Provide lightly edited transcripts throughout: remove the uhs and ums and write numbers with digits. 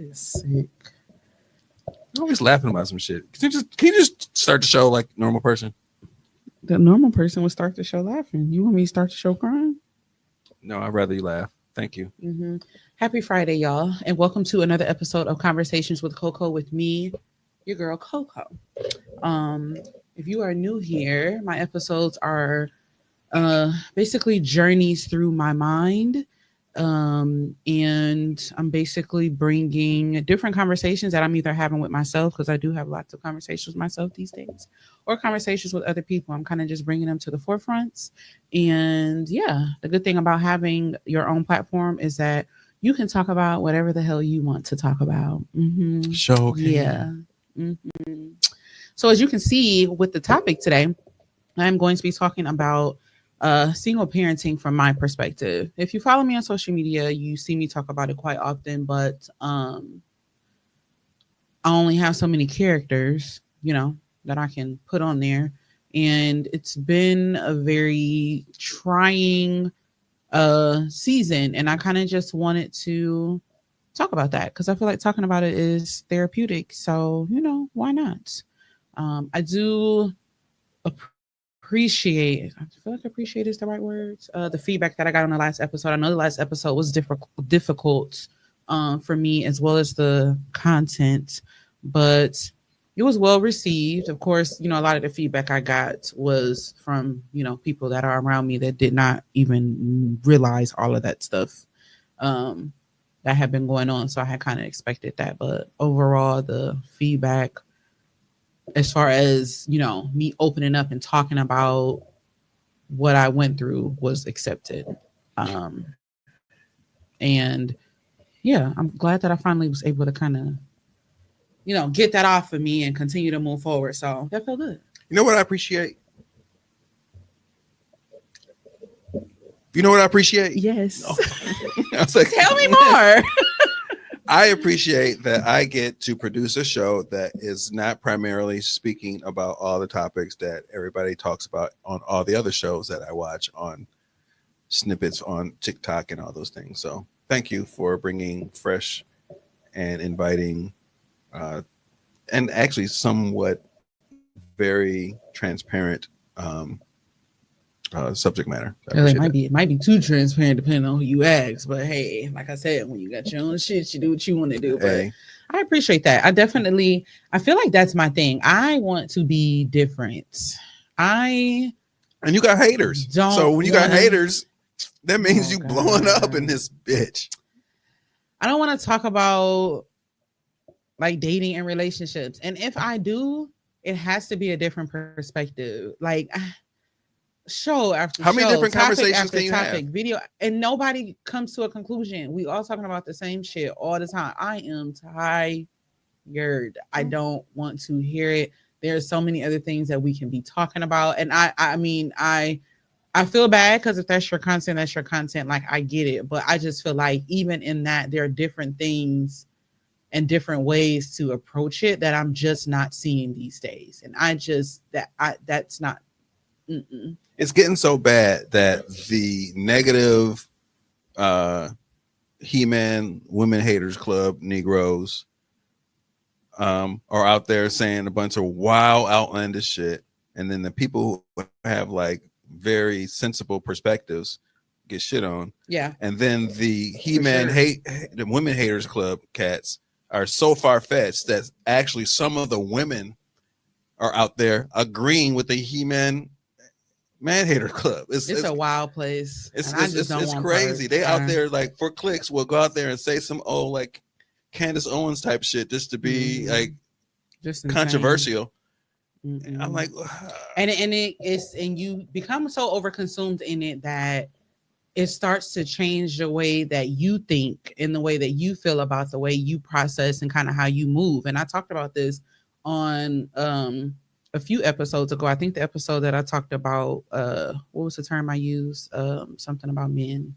is sick. You're always laughing about some shit. Can you just start the show like a normal person? The normal person would start the show laughing. You want me to start the show crying? No, I'd rather you laugh. Thank you. Mm-hmm. Happy Friday, y'all, and welcome to another episode of Conversations with Coco with me, your girl Coco. Um, if you are new here, my episodes are basically journeys through my mind. And I'm basically bringing different conversations that I'm either having with myself, because I do have lots of conversations with myself these days, or conversations with other people. I'm kind of just bringing them to the forefronts. And yeah, the good thing about having your own platform is that you can talk about whatever the hell you want to talk about. Mm-hmm. Show. Yeah. Mm-hmm. So as you can see with the topic today, I'm going to be talking about single parenting from my perspective. If you follow me on social media, you see me talk about it quite often, but I only have so many characters, that I can put on there. And it's been a very trying season. And I kind of just wanted to talk about that because I feel like talking about it is therapeutic. So, why not? I do appreciate, I feel like appreciate is the right words, the feedback that I got on the last episode. I know the last episode was difficult for me, as well as the content, but it was well received. Of course, a lot of the feedback I got was from, people that are around me that did not even realize all of that stuff that had been going on. So I had kind of expected that, but overall the feedback, as far as, me opening up and talking about what I went through, was accepted. And yeah, I'm glad that I finally was able to kind of, get that off of me and continue to move forward. So that felt good. You know what I appreciate? You know what I appreciate? Yes. Oh. I was like, tell me more. I appreciate that I get to produce a show that is not primarily speaking about all the topics that everybody talks about on all the other shows that I watch on snippets on TikTok and all those things. So thank you for bringing fresh and inviting and actually somewhat very transparent subject matter. It might be too transparent depending on who you ask, but hey, like I said, when you got your own shit, you do what you want to do. But I appreciate that. I feel like that's my thing. I want to be different. And you got haters. So when you got haters, that means you blowing up in this bitch. I don't want to talk about like dating and relationships. And if I do, it has to be a different perspective. Like show after how many different conversations can you have? Video, and nobody comes to a conclusion. We all talking about the same shit all the time. I am tired. I don't want to hear it. There's so many other things that we can be talking about, and I feel bad because if that's your content, that's your content. Like I get it, but I just feel like even in that, there are different things and different ways to approach it that I'm just not seeing these days, and that's not. Mm-mm. It's getting so bad that the negative He-Man Women Haters Club Negroes are out there saying a bunch of wild, outlandish shit. And then the people who have like very sensible perspectives get shit on. Yeah. And then the He-Man the Women Haters Club cats are so far-fetched that actually some of the women are out there agreeing with the He-Man Man Hater Club. It's a wild place. It's crazy. They out there like for clicks will go out there and say some like Candace Owens type shit just to be like just controversial. Mm-hmm. I'm like, and you become so overconsumed in it that it starts to change the way that you think and the way that you feel about the way you process and kind of how you move. And I talked about this on a few episodes ago. I think the episode that I talked about, what was the term I used? Something about men.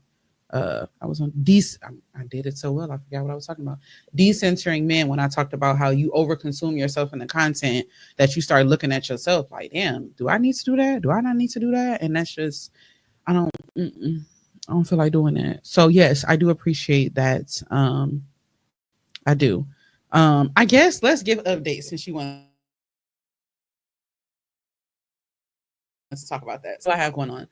I was on I did it so well, I forgot what I was talking about. Decentering men, when I talked about how you overconsume yourself in the content that you start looking at yourself like, damn, do I need to do that? Do I not need to do that? And that's just, I don't feel like doing that. So yes, I do appreciate that I do. I guess let's give updates since you want to talk about that. So I have going on.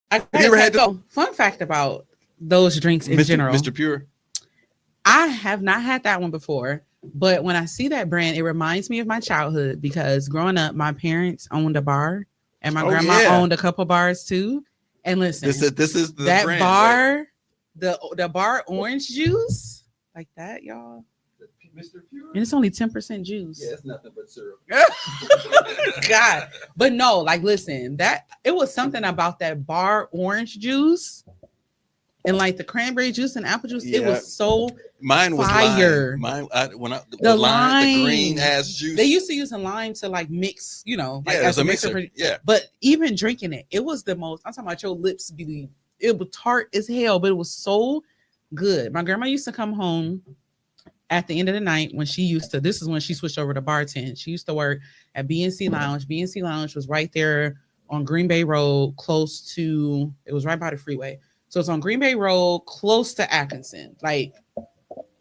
Have you ever had So fun fact about those drinks in general. Mr. Pure? I have not had that one before, but when I see that brand, it reminds me of my childhood because growing up, my parents owned a bar and my grandma owned a couple bars too. And listen, this is the that brand, bar, right? the bar orange juice, like that, y'all. Mr. Pure? And it's only 10% juice. Yeah, it's nothing but syrup. God. But no, like listen, that it was something about that bar orange juice and like the cranberry juice and apple juice. Yeah. It was so Mine was fire. Lime. The lime, the green ass juice. They used to use a lime to like mix, like as a mixer. Yeah. But even drinking it was the most. I'm talking about your lips be. It was tart as hell, but it was so good. My grandma used to come home at the end of the night when she used to. This is when she switched over to bartend. She used to work at BNC Lounge. BNC Lounge was right there on Green Bay Road, close to. It was right by the freeway. So it's on Green Bay Road, close to Atkinson, like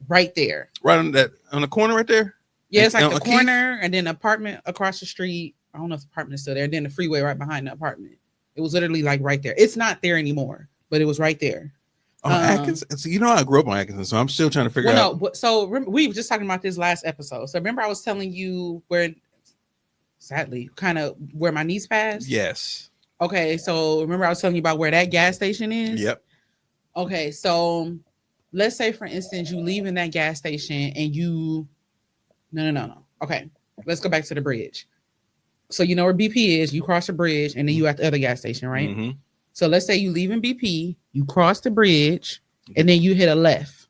right there. Right on the corner right there? Yeah, it's like the corner and then the apartment across the street. I don't know if the apartment is still there. And then the freeway right behind the apartment. It was literally like right there. It's not there anymore, but it was right there. Oh, Atkinson. So I grew up on Atkinson, so I'm still trying to figure out. No, so we were just talking about this last episode. So remember I was telling you where, sadly, kind of where my niece passed? Yes. Okay, so remember I was telling you about where that gas station is? Yep. Okay, so let's say, for instance, you leave in that gas station and you... No. Okay, let's go back to the bridge. So you know where BP is. You cross the bridge and then you at the other gas station, right? Mm-hmm. So let's say you leave in BP, you cross the bridge, and then you hit a left.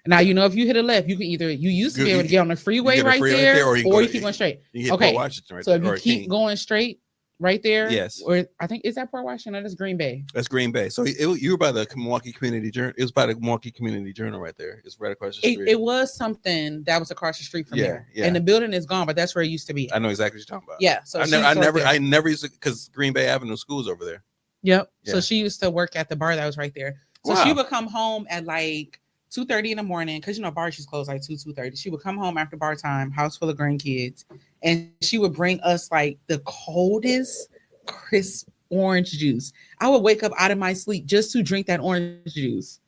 Now, if you hit a left, you can either... You used to be able to get on the freeway right there, or you keep going straight. Okay, so if you keep going straight, right there. Yes. Or I think is that Port Washington? That's Green Bay. That's Green Bay. So you were by the Milwaukee Community Journal. It was by the Milwaukee Community Journal right there. It's right across the street. It was something that was across the street from there. Yeah. And the building is gone, but that's where it used to be. I know exactly what you're talking about. Yeah. So I never used to, because Green Bay Avenue School is over there. Yep. Yeah. So she used to work at the bar that was right there. So she would come home at like 2:30 in the morning, because bars she's closed like 2:30. She would come home after bar time, house full of grandkids, and she would bring us like the coldest, crisp orange juice. I would wake up out of my sleep just to drink that orange juice.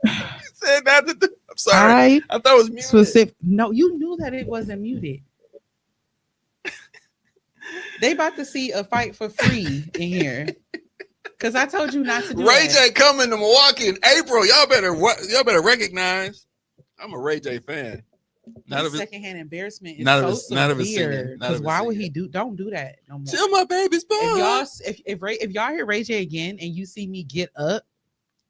Said that. I'm sorry. I thought it was muted. No, you knew that it wasn't muted. They about to see a fight for free in here. Because I told you not to do Ray that. J coming to Milwaukee in April. Y'all better recognize. I'm a Ray J fan. Not of secondhand embarrassment is so severe. Because why would he don't do that no more? Till my baby's born. If y'all hear Ray J again and you see me get up,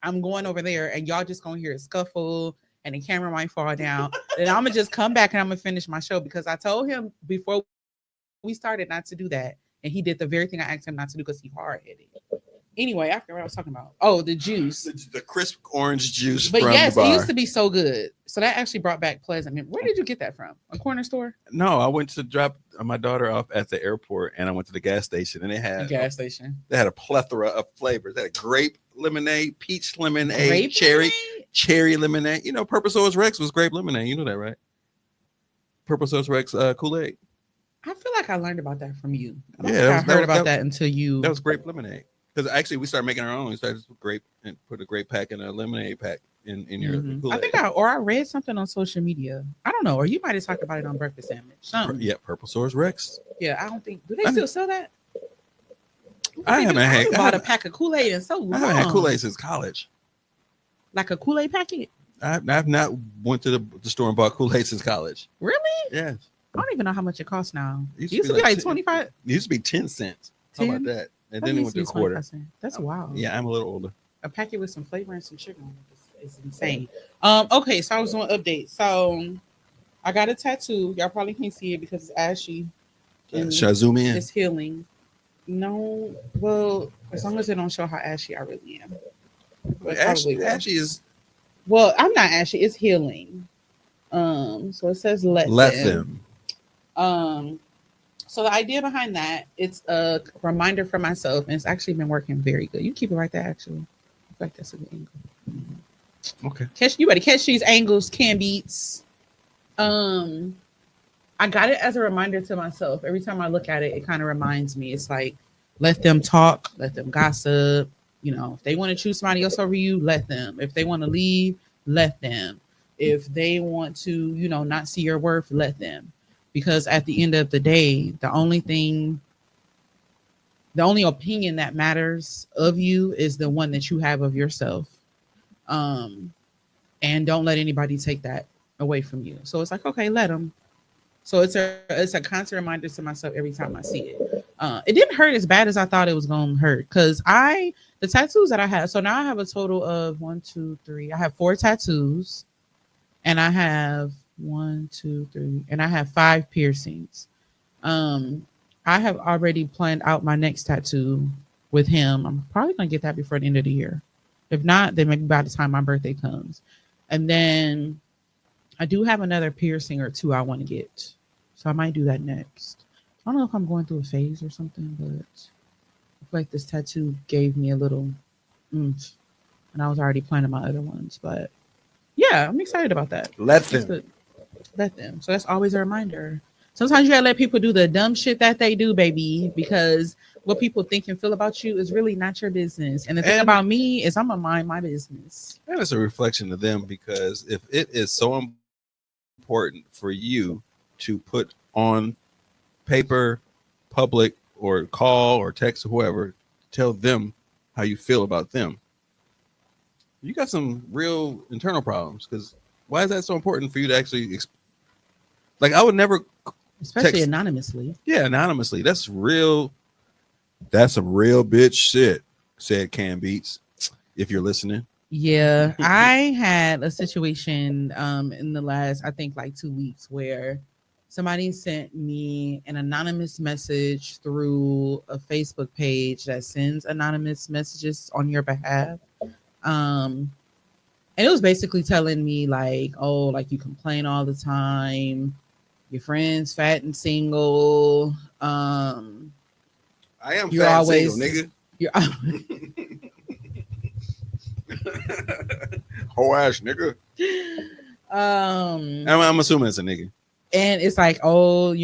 I'm going over there and y'all just gonna hear a scuffle and the camera might fall down. Then I'm gonna just come back and I'm gonna finish my show, because I told him before we started not to do that, and he did the very thing I asked him not to do because he's hard-headed. Anyway, after what I was talking about. Oh, the juice. The crisp orange juice. But yes, it used to be so good. So that actually brought back pleasant memories. Where did you get that from? A corner store? No, I went to drop my daughter off at the airport, and I went to the gas station, and they had They had a plethora of flavors. They had grape lemonade, peach lemonade, cherry lemonade. Purple Source Rex was grape lemonade. You know that, right? Purple Source Rex Kool-Aid. I feel like I learned about that from you. I heard about that until you. That was grape lemonade. Because actually, we started making our own. We started with grape and put a grape pack and a lemonade pack in your Kool-Aid. I think I read something on social media. I don't know, or you might have talked about it on Breakfast Sandwich. Yeah, Purple Source Rex. Yeah, I don't think. Do they still sell that? I haven't bought a pack of Kool-Aid in so long. I haven't had Kool-Aid since college. Like a Kool-Aid packet? I've not went to the store and bought Kool-Aid since college. Really? Yes. I don't even know how much it costs now. It used to be like 25. It used to be 10 cents. 10? How about that? And then it went to a quarter. That's wild. Yeah, I'm a little older. A packet with some flavor and some sugar on it is insane. Okay, so I was doing updates. So I got a tattoo. Y'all probably can't see it because it's ashy. Should I zoom in? It's healing. No, well, as long as it don't show how ashy I really am. Ashy is. Well, I'm not ashy. It's healing. So it says let them. So the idea behind that, it's a reminder for myself, and it's actually been working very good. You keep it right there, actually. I feel like that's a good angle. Okay. You better catch these angles, can beats. Um, I got it as a reminder to myself. Every time I look at it, it kind of reminds me. It's like, let them talk, let them gossip. You know, if they want to choose somebody else over you, let them. If they want to leave, let them. If they want to, not see your worth, let them. Because at the end of the day, the only opinion that matters of you is the one that you have of yourself. Um, and don't let anybody take that away from you. So it's like, okay, let them. So it's a constant reminder to myself every time I see it. It didn't hurt as bad as I thought it was gonna hurt because the tattoos that I have. So now I have a total of one, two, three. I have 4 tattoos, and I have one, two, three, and I have 5 piercings. Um, I have already planned out my next tattoo with him. I'm probably gonna get that before the end of the year. If not, then maybe by the time my birthday comes. And then I do have another piercing or 2 I want to get. So I might do that next. I don't know if I'm going through a phase or something, but I feel like this tattoo gave me a little oomph. And I was already planning my other ones. But yeah, I'm excited about that. Let That's them. good. Let them. So that's always a reminder. Sometimes you gotta let people do the dumb shit that they do, baby, because what people think and feel about you is really not your business. And the thing And about me is I'm gonna mind my business. that is a reflection of them because if it is so important for you to put on paper, public, or call or text or whoever, tell them how you feel about them, you got some real internal problems. Because why is that so important for you to actually like? I would never Especially text, anonymously. yeah, anonymously. That's real. That's some real bitch shit. Said Cam Beats. If you're listening, Yeah, I had a situation in the last I think like 2 weeks where somebody sent me an anonymous message through a Facebook page that sends anonymous messages on your behalf. Um and it was basically telling me like, oh, like you complain all the time, your friend's fat and single, I am you're fat and single, always nigga. you're Whole ass nigga. I'm assuming it's a nigga. and it's like, oh,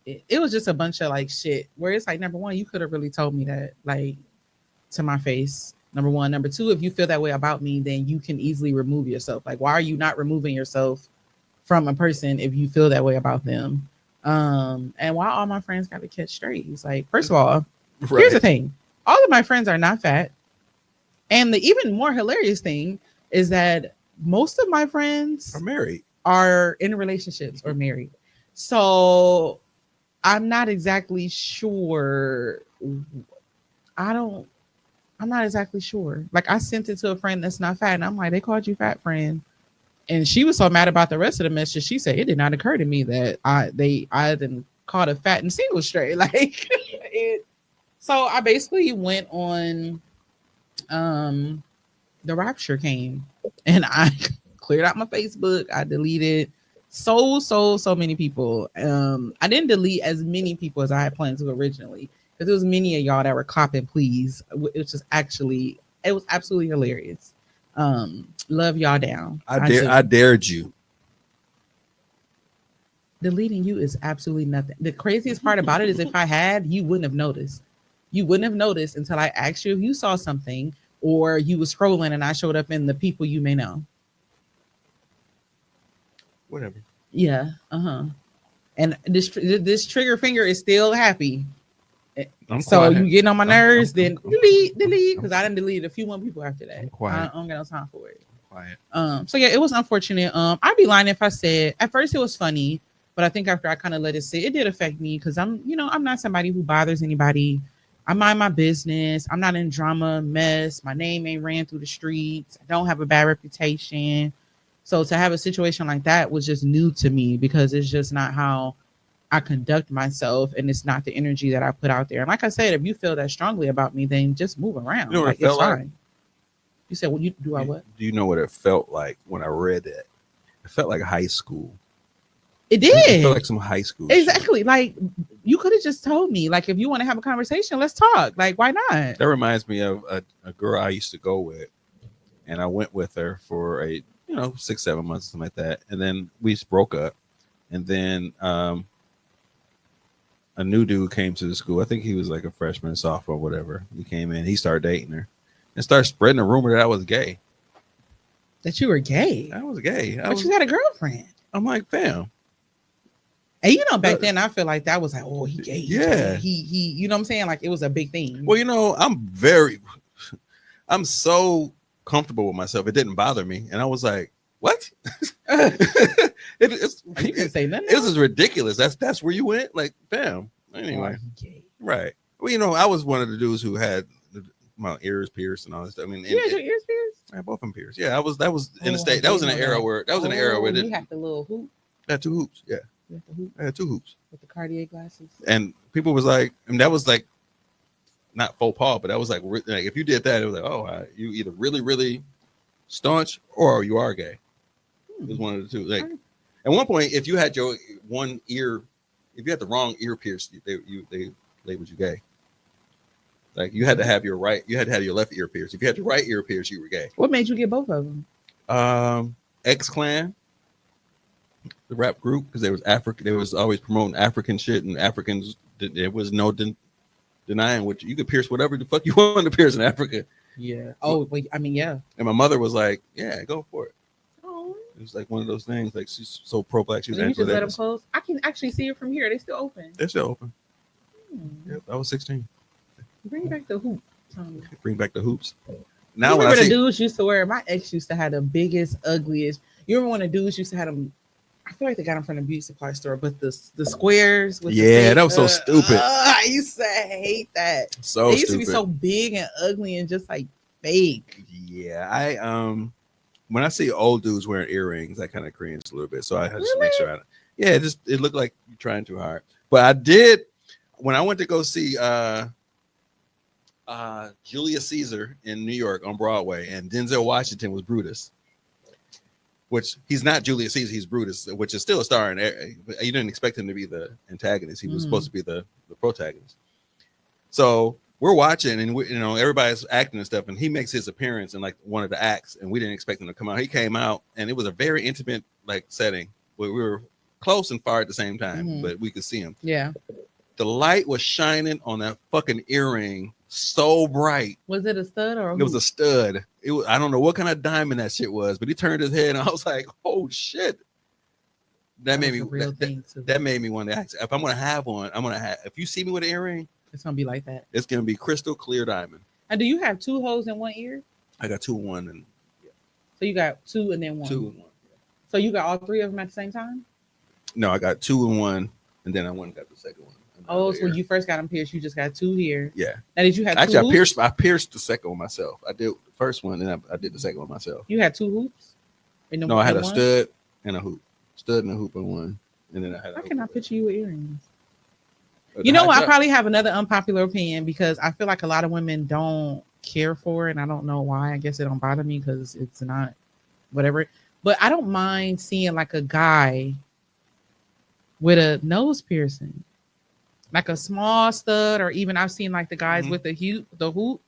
it was just a bunch of like shit where it's like, number one, you could have really told me that like to my face. Number one. Number two, if you feel that way about me, then you can easily remove yourself. Like, why are you not removing yourself from a person if you feel that way about them? And why all my friends got to catch straight? He's like, first of all, here's the thing. All of my friends are not fat. And the even more hilarious thing is that most of my friends are married, are in relationships or married. So I'm not exactly sure. I'm not exactly sure. Like I sent it to a friend that's not fat, and I'm like, they called you fat, friend. And she was so mad about the rest of the message. She said it did not occur to me that I didn't call a fat and single straight. Like it. So I basically went on the rapture came and I cleared out my Facebook. I deleted so many people. I didn't delete as many people as I had planned to originally because there was many of y'all that were clapping please. It was absolutely hilarious. Love y'all down. I dared you. Deleting you is absolutely nothing. The craziest part about it is if I had, you wouldn't have noticed. You wouldn't have noticed until I asked you if you saw something or you was scrolling and I showed up in the people you may know. Whatever. Yeah. And this trigger finger is still happy. So you getting on my nerves, then delete, because I didn't delete a few more people after that. I don't got no time for it. Quiet. So yeah, it was unfortunate. I'd be lying if I said at first it was funny, but I think after I kind of let it sit, it did affect me because I'm not somebody who bothers anybody. I mind my business. I'm not in drama, mess. My name ain't ran through the streets. I don't have a bad reputation. So to have a situation like that was just new to me because it's just not how I conduct myself, and it's not the energy that I put out there. And like I said, if you feel that strongly about me, then just move around. You know what it felt like? You said, "Well, you do I what?" Do you know what it felt like when I read that? It felt like high school. It did. It felt like some high school. Exactly. Shit. Like you could have just told me. Like, if you want to have a conversation, let's talk. Like, why not? That reminds me of a girl I used to go with, and I went with her for 6-7 months, something like that, and then we just broke up, and then a new dude came to the school. I think he was like a freshman, sophomore, whatever. He came in, he started dating her, and started spreading the rumor that I was gay. That you were gay. I was gay. But you got a girlfriend. I'm like, fam. And back then I feel like that was like, oh, he gay. Yeah. He you know what I'm saying? Like, it was a big thing. Well, I'm so comfortable with myself. It didn't bother me. And I was like, what? You didn't say nothing. This is ridiculous. That's where you went? Like, fam. Anyway. Right. Well, I was one of the dudes who had my ears pierced and all this stuff. I mean, you had your ears pierced? I had both of them pierced. Yeah, that was in the state. That was in an era where you had the little hoop. I had 2 hoops. Yeah. You had the hoop I had 2 hoops. with the Cartier glasses. And people was like, and that was like not faux pas, but that was like if you did that, it was like, oh, you either really, really staunch or you are gay. It was one of the two. Like at one point, if you had your one ear, if you had the wrong ear pierced, they labeled you gay. Like you had to have your left ear pierced. If you had your right ear pierced, you were gay. What made you get both of them? X-Clan, the rap group, because there was Africa. They was always promoting African shit, and Africans. There was no denying what you could pierce whatever the fuck you want to pierce in Africa. Yeah. Oh, wait. I mean, yeah. And my mother was like, "Yeah, go for it." Oh. It was like one of those things. Like she's so pro-black. She was. You just let them close. I can actually see it from here. They still open. They're still open. Yep, I was 16. Bring back the hoop. Bring back the hoops. Now, when the dudes used to wear, my ex used to have the biggest, ugliest. You remember when the dudes used to have them? I feel like they got them from the beauty supply store, but the squares. With that was so stupid. I used to hate that. So they used stupid. To be so big and ugly and just like fake. Yeah, I when I see old dudes wearing earrings, I kind of cringe a little bit. So I just make sure. It looked like you're trying too hard. But I did when I went to go see Julius Caesar in New York on Broadway, and Denzel Washington was Brutus, which he's not Julius Caesar, he's Brutus, which is still a star. And you didn't expect him to be the antagonist; he was supposed to be the protagonist. So we're watching, and everybody's acting and stuff, and he makes his appearance in like one of the acts, and we didn't expect him to come out. He came out, and it was a very intimate like setting where we were close and far at the same time, but we could see him. Yeah, the light was shining on that fucking earring. So bright. Was it a stud or a hoop? It was a stud. I don't know what kind of diamond that shit was, but he turned his head and I was like, oh shit. That made me that made me want to ask. If I'm gonna have one, if you see me with an earring, it's gonna be like that. It's gonna be crystal clear diamond. And do you have 2 holes in one ear? I got 2 in one, and so you got 2 and then 1. 2 in 1. Yeah. So you got all 3 of them at the same time? No, I got 2 in one, and then I went and got the second one. Oh, so when you first got them pierced, you just got 2 here. Yeah. Now, did you have actually? 2 hoops? I pierced the second one myself. I did the first one, and I did the second one myself. You had 2 hoops? No, I had a stud and a hoop. Stud and a hoop in one, and then I had. How can I picture you with earrings? You know what? I probably have another unpopular opinion because I feel like a lot of women don't care for it, and I don't know why. I guess it don't bother me because it's not whatever. But I don't mind seeing like a guy with a nose piercing. Like a small stud, or even I've seen like the guys with the hoop,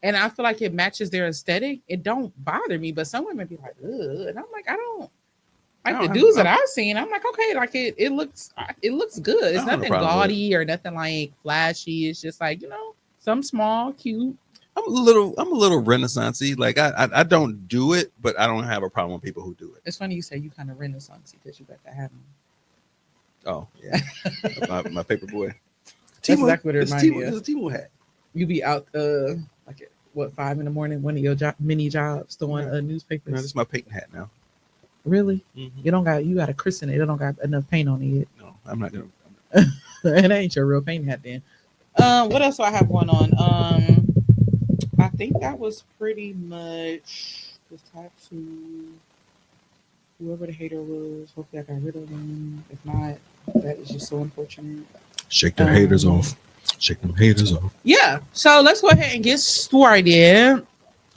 and I feel like it matches their aesthetic. It don't bother me, but some women be like, ugh, and I'm like, I don't like the dudes that I've seen. I'm like, okay, like it looks good. It's nothing gaudy or nothing like flashy. It's just like some small, cute. I'm a little Renaissance-y. Like I don't do it, but I don't have a problem with people who do it. It's funny you say you kind of Renaissance-y because you got that hat on. Oh yeah, my paper boy. That's exactly what it reminds me of. It's a Timo hat. You be out like at 5 a.m, one of your mini jobs throwing newspapers. No, this is my paint hat now. Really? You got to christen it. It don't got enough paint on it yet. No, I'm not gonna. It ain't your real paint hat then. What else do I have going on? I think that was pretty much the tattoo. Whoever the hater was, hopefully I got rid of them. If not, that is just so unfortunate. Shake the haters off. Shake them haters off. Yeah. So let's go ahead and get started.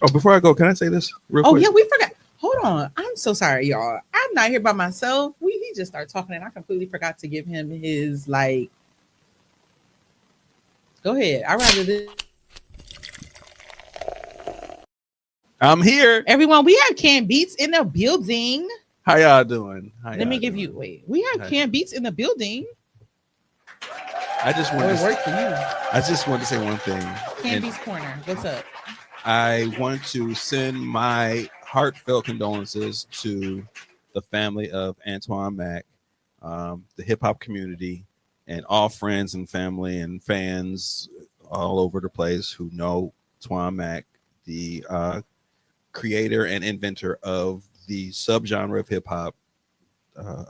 Oh, before I go, can I say this real quick? Oh, yeah, we forgot. Hold on. I'm so sorry, y'all. I'm not here by myself. He just started talking and I completely forgot to give him his Go ahead. I rather this. I'm here. Everyone, we have Canned Beats in the building. How y'all doing? Let me give you. Wait, we have Canned Beats in the building. I just want to work for you. I just want to say one thing. Canned Beats Corner. What's up? I want to send my heartfelt condolences to the family of Antoine Mack, the hip hop community, and all friends and family and fans all over the place who know Antoine Mack, the creator and inventor of the subgenre of hip hop,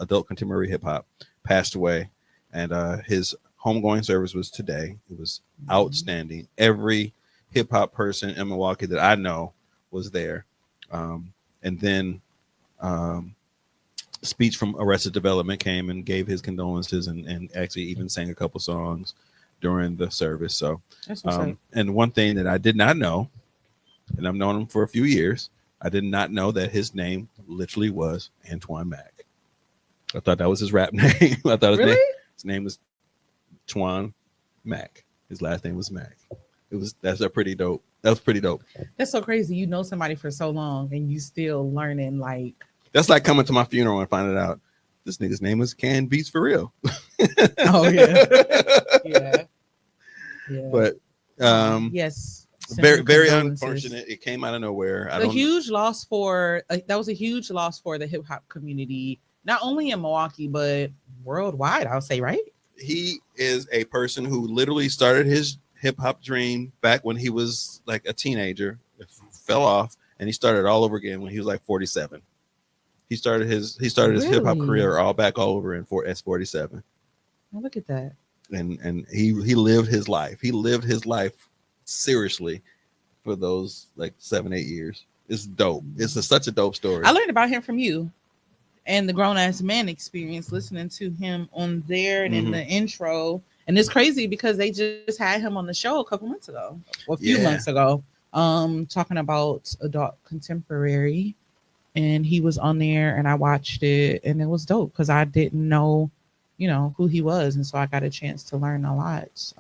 adult contemporary hip hop, passed away, and his homegoing service was today. It was outstanding. Every hip hop person in Milwaukee that I know was there, and then Speech from Arrested Development came and gave his condolences and actually even sang a couple songs during the service. So, and one thing that I did not know, and I've known him for a few years, I did not know that his name literally was Antoine Mack. I thought that was his rap name. I thought his name was Twan Mack. His last name was Mack. That's pretty dope. That was pretty dope. That's so crazy. You know somebody for so long and you still learning. Like, that's like coming to my funeral and finding out this nigga's name is Canned Beats for real. Oh yeah. Yeah. But yes, very unfortunate. It came out of nowhere. That was a huge loss for the hip hop community, not only in Milwaukee but worldwide, I'll say, right? He is a person who literally started his hip hop dream back when he was like a teenager, fell off, and he started all over again when he was like 47. He started his hip hop career all over in as 47. Oh, look at that. And he lived his life. He lived his life seriously for those like 7-8 years. It's dope. It's such a dope story. I learned about him from you and the Grown Ass Man Experience, listening to him on there and in the intro. And it's crazy because they just had him on the show a couple months ago, or a few months ago, talking about adult contemporary. And he was on there and I watched it and it was dope because I didn't know, who he was. And so I got a chance to learn a lot.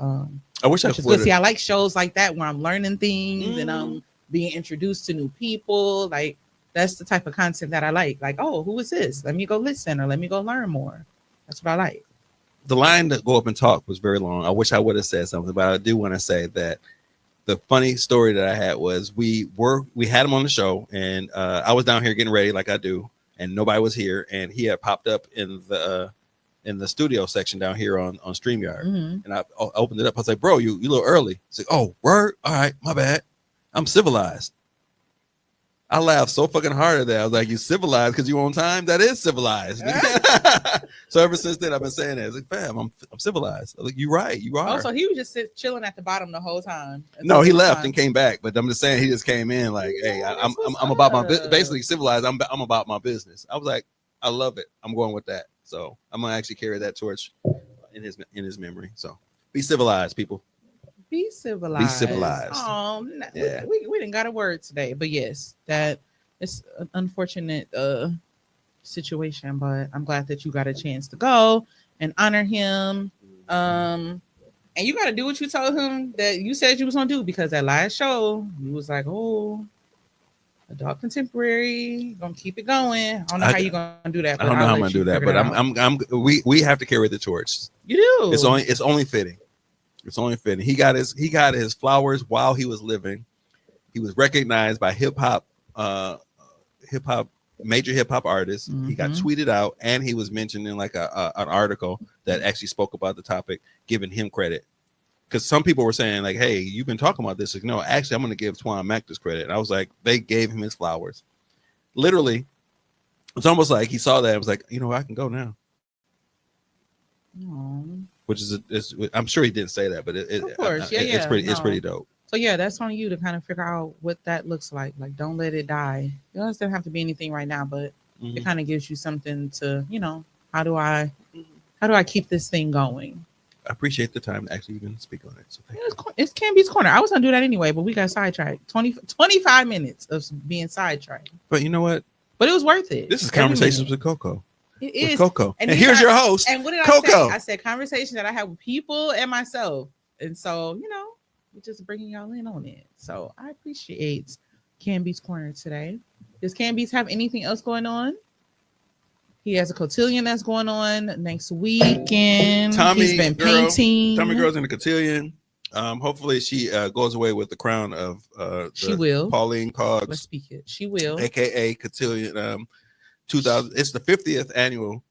I wish I could. See, I like shows like that where I'm learning things and I'm being introduced to new people. Like, that's the type of content that I like. Like, oh, who is this? Let me go listen or let me go learn more. That's what I like. The line to go up and talk was very long. I wish I would have said something, but I do want to say that the funny story that I had was we had him on the show, and I was down here getting ready like I do, and nobody was here, and he had popped up in the studio section down here on StreamYard, and I opened it up. I was like, "Bro, you a little early." He's like, "Oh, word? All right, my bad. I'm civilized." I laughed so fucking hard at that. I was like, "You civilized because you on time? That is civilized." So ever since then, I've been saying that. It's like, "Fam, I'm civilized." I was like, "You right, you are." Also, he was just chilling at the bottom the whole time. No, he left and came back. But I'm just saying, he just came in like, "Hey, I'm about my basically civilized. I'm about my business." I was like, "I love it. I'm going with that." So I'm gonna actually carry that torch in his memory. So be civilized, people. Be civilized. Be civilized. Oh, yeah. We didn't got a word today, but yes, that it's an unfortunate situation. But I'm glad that you got a chance to go and honor him. And you got to do what you told him that you said you was gonna do, because that last show you was like, "Oh, adult contemporary, gonna keep it going." I don't know how you gonna do that. I don't know how I'm gonna do that, but we have to carry the torch. You do. It's only fitting. It's only fitting. He got his flowers while he was living. He was recognized by major hip hop artists. He got tweeted out, and he was mentioned in like an article that actually spoke about the topic, giving him credit. Because some people were saying like, "Hey, you've been talking about this." Like, no, actually, I'm going to give Twan Mack this credit. And I was like, they gave him his flowers. Literally, it's almost like he saw that and was like, I can go now. Aww. Which is, I'm sure he didn't say that, but of course, it's pretty dope. So yeah, that's on you to kind of figure out what that looks like. Like, don't let it die. It doesn't have to be anything right now, but it kind of gives you something to, how do I keep this thing going? I appreciate the time to actually even speak on it. So it's Canned Beats Corner. I was gonna do that anyway, but we got sidetracked. 25 minutes of being sidetracked. But you know what? But it was worth it. This is Conversations with Coco. It is Coco. And here's your host, and what did Coco. I said conversations that I have with people and myself. And so, we're just bringing y'all in on it. So I appreciate Canby's Corner today. Does Canby's have anything else going on? He has a cotillion that's going on next weekend. He's been painting. Tommy girl's in the cotillion. Hopefully she goes away with the crown of she will. Pauline Coggs. Let's speak it. She will. AKA cotillion. 2000. It's the 50th annual.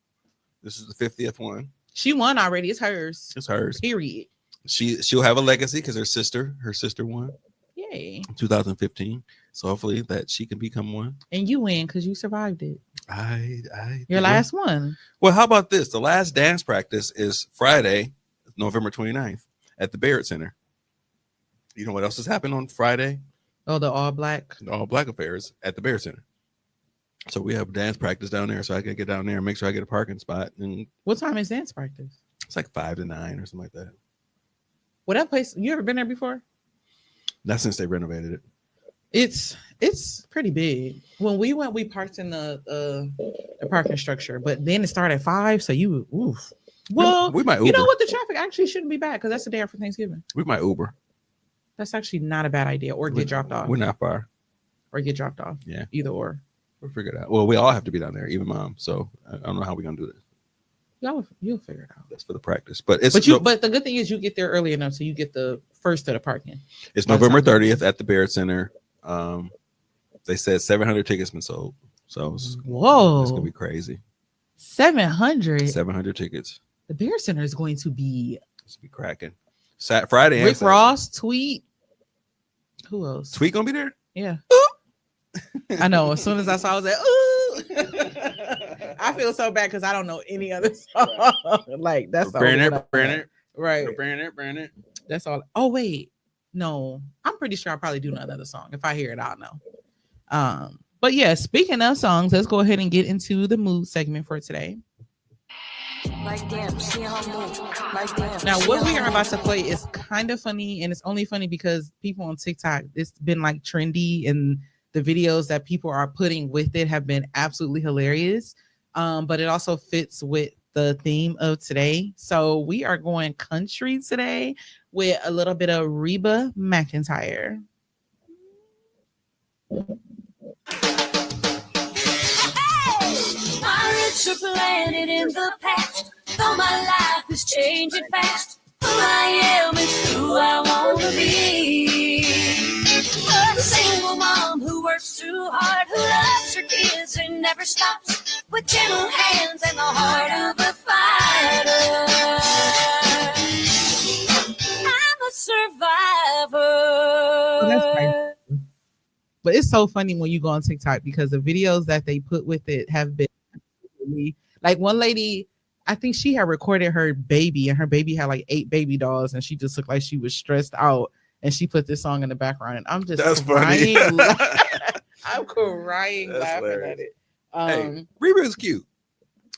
This is the 50th one. She won already. It's hers. It's hers. Period. She'll have a legacy because her sister won. Yay. 2015. So hopefully that she can become one. And you win because you survived it. Your last one. Well, how about this? The last dance practice is Friday, November 29th at the Barrett Center. You know what else has happened on Friday? Oh, the all black affairs at the Barrett Center. So we have dance practice down there. So I can get down there and make sure I get a parking spot. And what time is dance practice? It's like 5 to 9 or something like that. Well, that place, you ever been there before? Not since they renovated it. It's pretty big. When we went, we parked in the parking structure, but then it started at 5. So well, we might Uber. You know what? The traffic actually shouldn't be bad because that's the day after Thanksgiving. We might Uber. That's actually not a bad idea. Or get dropped off. We're not far. Or get dropped off. Yeah. Either or. We'll figure it out. Well, we all have to be down there, even Mom. So I don't know how we're gonna do this. You'll figure it out. That's for the practice. But it's but the good thing is you get there early enough so you get the first of the parking. It's November 30th at the Barrett Center. They said 700 tickets been sold. So it's gonna be crazy. 700 tickets. The Barrett Center is going to be cracking. Friday. Rick Ross, Tweet. Who else? Tweet gonna be there? Yeah. I know. As soon as I saw, I was like, ooh. I feel so bad because I don't know any other song. Like that's Burn it. Right. Burn it. That's all. Oh wait, no. I'm pretty sure I'll probably do another song. If I hear it, I'll know. But yeah, speaking of songs, let's go ahead and get into the mood segment for today. Now, what we are about to play is kind of funny, and it's only funny because people on TikTok, it's been like trendy, and the videos that people are putting with it have been absolutely hilarious. But it also fits with the theme of today. So we are going country today with a little bit of Reba McEntire. My roots are planted in the past, though my life is changing fast. Who I am is who I want to be. A single mom who works too hard, who loves her kids and never stops, with gentle hands and the heart of a fighter. I'm a survivor. Oh, that's right. But it's so funny when you go on TikTok because the videos that they put with it have been like one lady, I think she had recorded her baby and her baby had like 8 baby dolls and she just looked like she was stressed out and she put this song in the background and I'm just crying. I'm crying laughing at it. Hey, Reba is cute.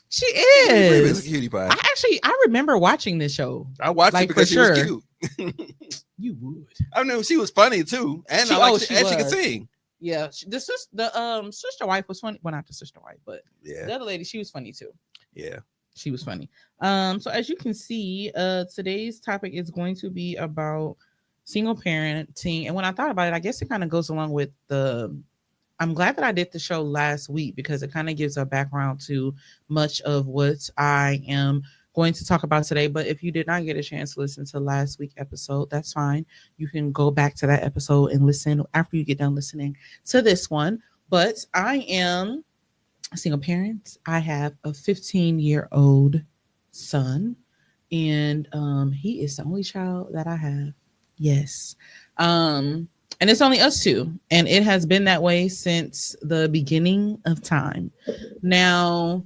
She is. Reba's a cutie pie. I remember watching this show. I watched it because she was cute. You would. I know she was funny too, and she could sing. Yeah, the sister wife was funny. Well, not the sister wife, but yeah, the other lady, she was funny too. Yeah, she was funny. So as you can see, today's topic is going to be about single parenting. And when I thought about it, I guess it kind of goes along with I'm glad that I did the show last week because it kind of gives a background to much of what I am going to talk about today. But if you did not get a chance to listen to last week's episode, that's fine. You can go back to that episode and listen after you get done listening to this one. But I am a single parent. I have a 15-year-old son, and he is the only child that I have. Yes. And it's only us two, and it has been that way since the beginning of time. Now,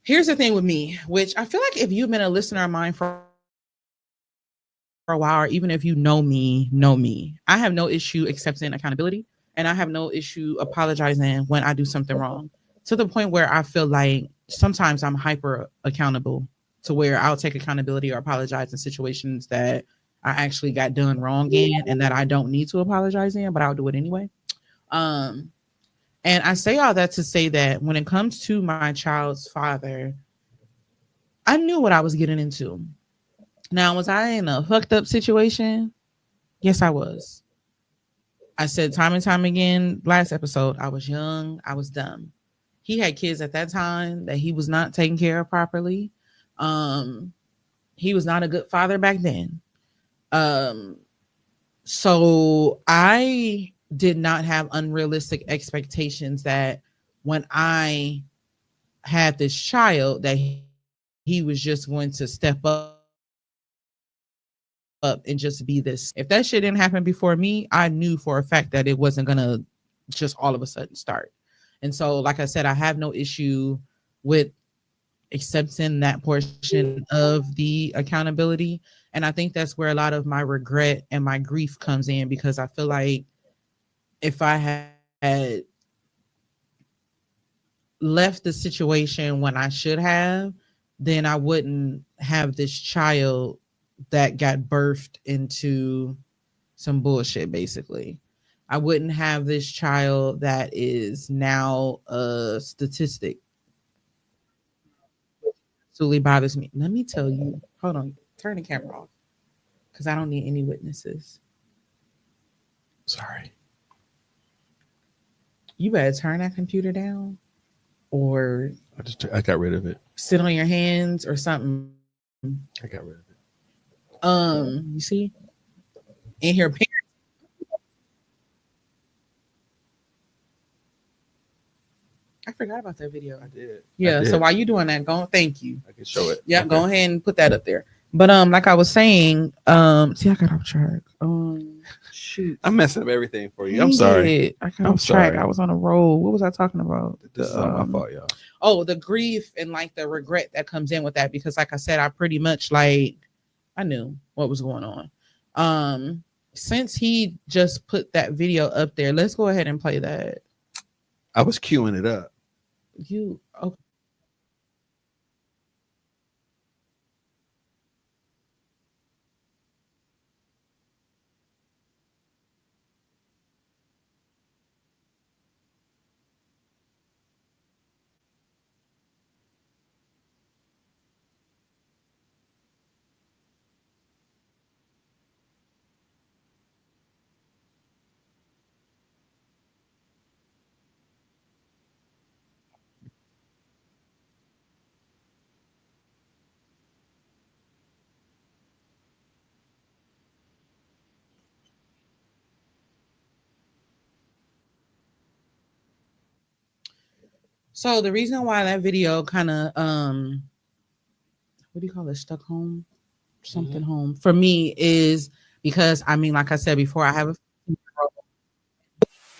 here's the thing with me, which I feel like if you've been a listener of mine for a while, or even if you know me, I have no issue accepting accountability, and I have no issue apologizing when I do something wrong, to the point where I feel like sometimes I'm hyper accountable to where I'll take accountability or apologize in situations that I actually got done wrong in and that I don't need to apologize in, but I'll do it anyway. And I say all that to say that when it comes to my child's father, I knew what I was getting into. Now, was I in a hooked up situation? Yes, I was. I said time and time again last episode, I was young, I was dumb. He had kids at that time that he was not taking care of properly. Um, he was not a good father back then. Um, so I did not have unrealistic expectations that when I had this child that he was just going to step up and just be this. If that shit didn't happen before me, I knew for a fact that it wasn't gonna just all of a sudden start. And so, like I said, I have no issue with accepting that portion of the accountability. And I think that's where a lot of my regret and my grief comes in because I feel like if I had left the situation when I should have, then I wouldn't have this child that got birthed into some bullshit, basically. I wouldn't have this child that is now a statistic. Absolutely bothers me. Let me tell you, hold on, turn the camera off because I don't need any witnesses. Sorry. You better turn that computer down or I got rid of it. sit on your hands or something. I got rid of it. You see, in here, I forgot about that video. I did. Yeah. I So did. while you doing that, go. Thank you. I can show it. Yeah. Okay. Go ahead and put that up there. But like I was saying, see, I got off track. Shoot. I'm messing up everything for you. I'm Dang sorry. it. I got I'm off track. sorry. I was on a roll. What was I talking about? This is not my fault, y'all. Oh, the grief and like the regret that comes in with that because, like I said, I pretty much like I knew what was going on. Since he just put that video up there, let's go ahead and play that. I was queuing it up. You okay? So the reason why that video kind of what do you call it, stuck home, something home for me is because I mean, like I said before, I have a 15-year-old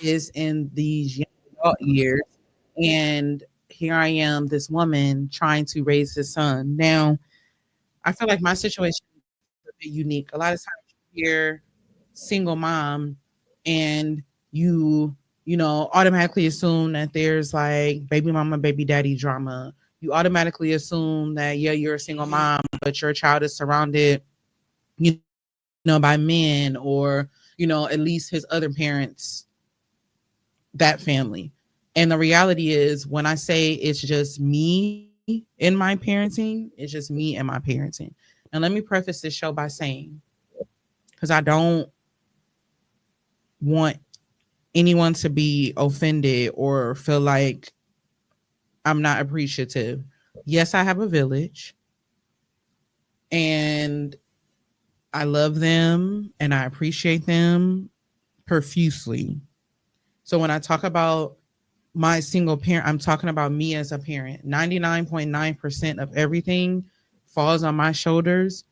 is in these young adult years, and here I am, this woman trying to raise his son. Now, I feel like my situation is a bit unique. A lot of times you hear single mom and you automatically assume that there's like baby mama, baby daddy drama. You automatically assume that yeah, you're a single mom, but your child is surrounded, by men or, at least his other parents, that family. And the reality is when I say it's just me in my parenting, it's just me and my parenting. And let me preface this show by saying, because I don't want anyone to be offended or feel like I'm not appreciative. Yes, I have a village and I love them and I appreciate them profusely. So when I talk about my single parent, I'm talking about me as a parent. 99.9% of everything falls on my shoulders.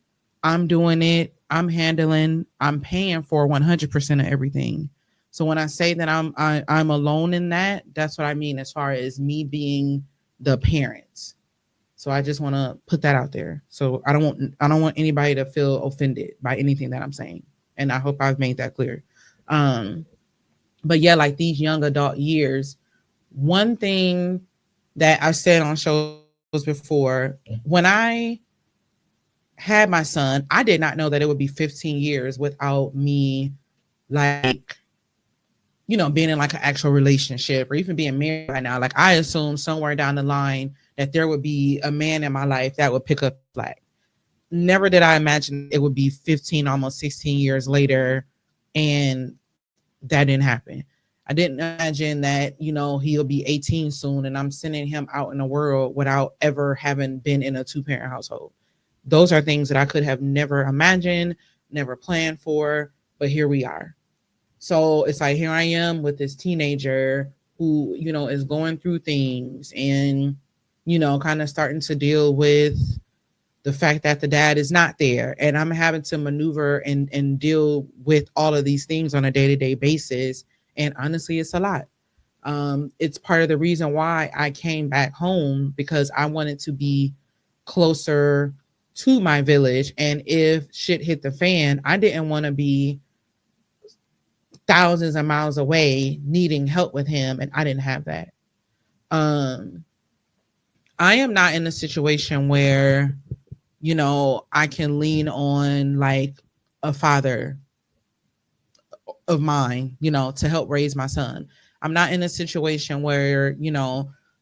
I'm doing it. I'm handling. I'm paying for 100% of everything. So when I say that I'm alone in that, that's what I mean as far as me being the parent. So I just want to put that out there. So I don't want anybody to feel offended by anything that I'm saying, and I hope I've made that clear. Um, but yeah, like these young adult years, one thing that I said on shows before, when I had my son, I did not know that it would be 15 years without me, like, being in like an actual relationship or even being married right now. Like, I assumed somewhere down the line that there would be a man in my life that would pick up the slack. never did I imagine it would be 15, almost 16 years later, and that didn't happen. I didn't imagine that, he'll be 18 soon and I'm sending him out in the world without ever having been in a 2-parent household. Those are things that I could have never imagined, never planned for, but here we are. So it's like, here I am with this teenager who, is going through things and, kind of starting to deal with the fact that the dad is not there. And I'm having to maneuver and deal with all of these things on a day-to-day basis. And honestly, it's a lot. It's part of the reason why I came back home, because I wanted to be closer to my village. And if shit hit the fan, I didn't want to be thousands of miles away needing help with him. And I didn't have that. I am not in a situation where, I can lean on like a father of mine, to help raise my son. I'm not in a situation where,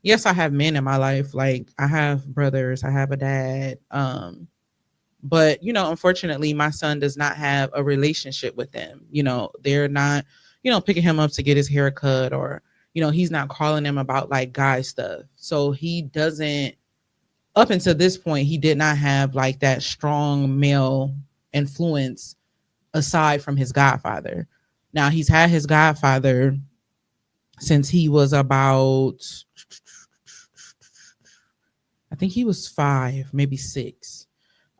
yes, I have men in my life. Like I have brothers, I have a dad. But, unfortunately, my son does not have a relationship with them. They're not, picking him up to get his hair cut, or, he's not calling them about like guy stuff. So he doesn't, up until this point, he did not have like that strong male influence aside from his godfather. Now he's had his godfather since he was about, I think he was 5, maybe 6.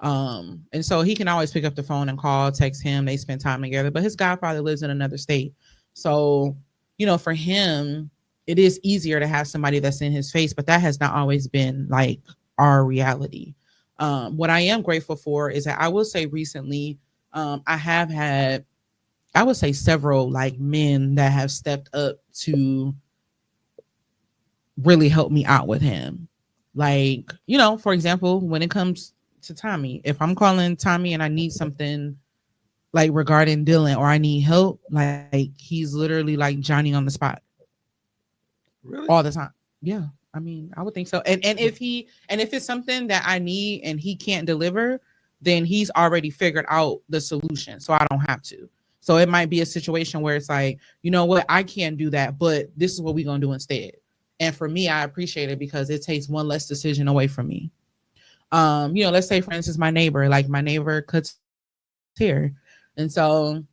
And so he can always pick up the phone and call, text him. They spend time together, but his godfather lives in another state. So, for him, it is easier to have somebody that's in his face, but that has not always been like our reality. What I am grateful for is that I will say recently, I have had, I would say, several like men that have stepped up to really help me out with him. Like, for example, when it comes to Tommy, if I'm calling Tommy and I need something like regarding Dylan, or I need help, like he's literally like Johnny on the spot. Really? All the time. Yeah. I mean, I would think so. And if it's something that I need and he can't deliver, then he's already figured out the solution. So I don't have to. So it might be a situation where it's like, you know what, I can't do that, but this is what we're going to do instead. And for me, I appreciate it because it takes one less decision away from me. Let's say, for instance, my neighbor cuts hair. And so,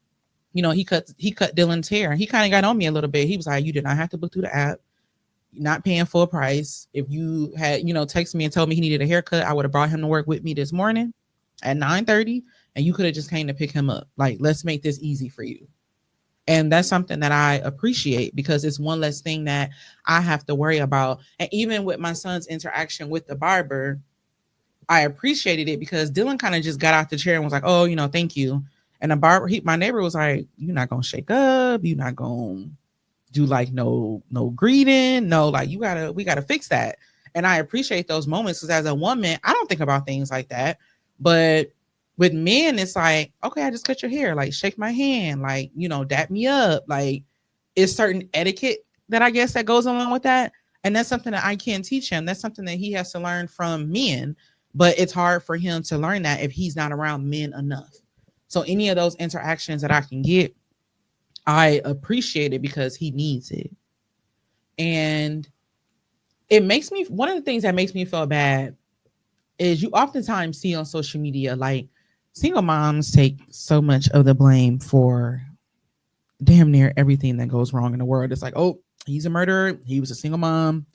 he cut Dylan's hair. He kind of got on me a little bit. He was like, you did not have to book through the app. You're not paying full price. If you had, texted me and told me he needed a haircut, I would have brought him to work with me this morning at 9:30, and you could have just came to pick him up. Like, let's make this easy for you. And that's something that I appreciate because it's one less thing that I have to worry about. And even with my son's interaction with the barber, I appreciated it because Dylan kind of just got out the chair and was like, oh, thank you. And the barber, my neighbor was like, you're not going to shake up. You're not going to do like no greeting. No, like we gotta fix that. And I appreciate those moments because as a woman, I don't think about things like that. But with men, it's like, okay, I just cut your hair, like shake my hand, like, dap me up. Like it's certain etiquette that I guess that goes along with that. And that's something that I can't teach him. That's something that he has to learn from men. But it's hard for him to learn that if he's not around men enough. So any of those interactions that I can get, I appreciate it because he needs it. And it makes me, one of the things that makes me feel bad is you oftentimes see on social media, like single moms take so much of the blame for damn near everything that goes wrong in the world. It's like, oh, he's a murderer. He was a single mom.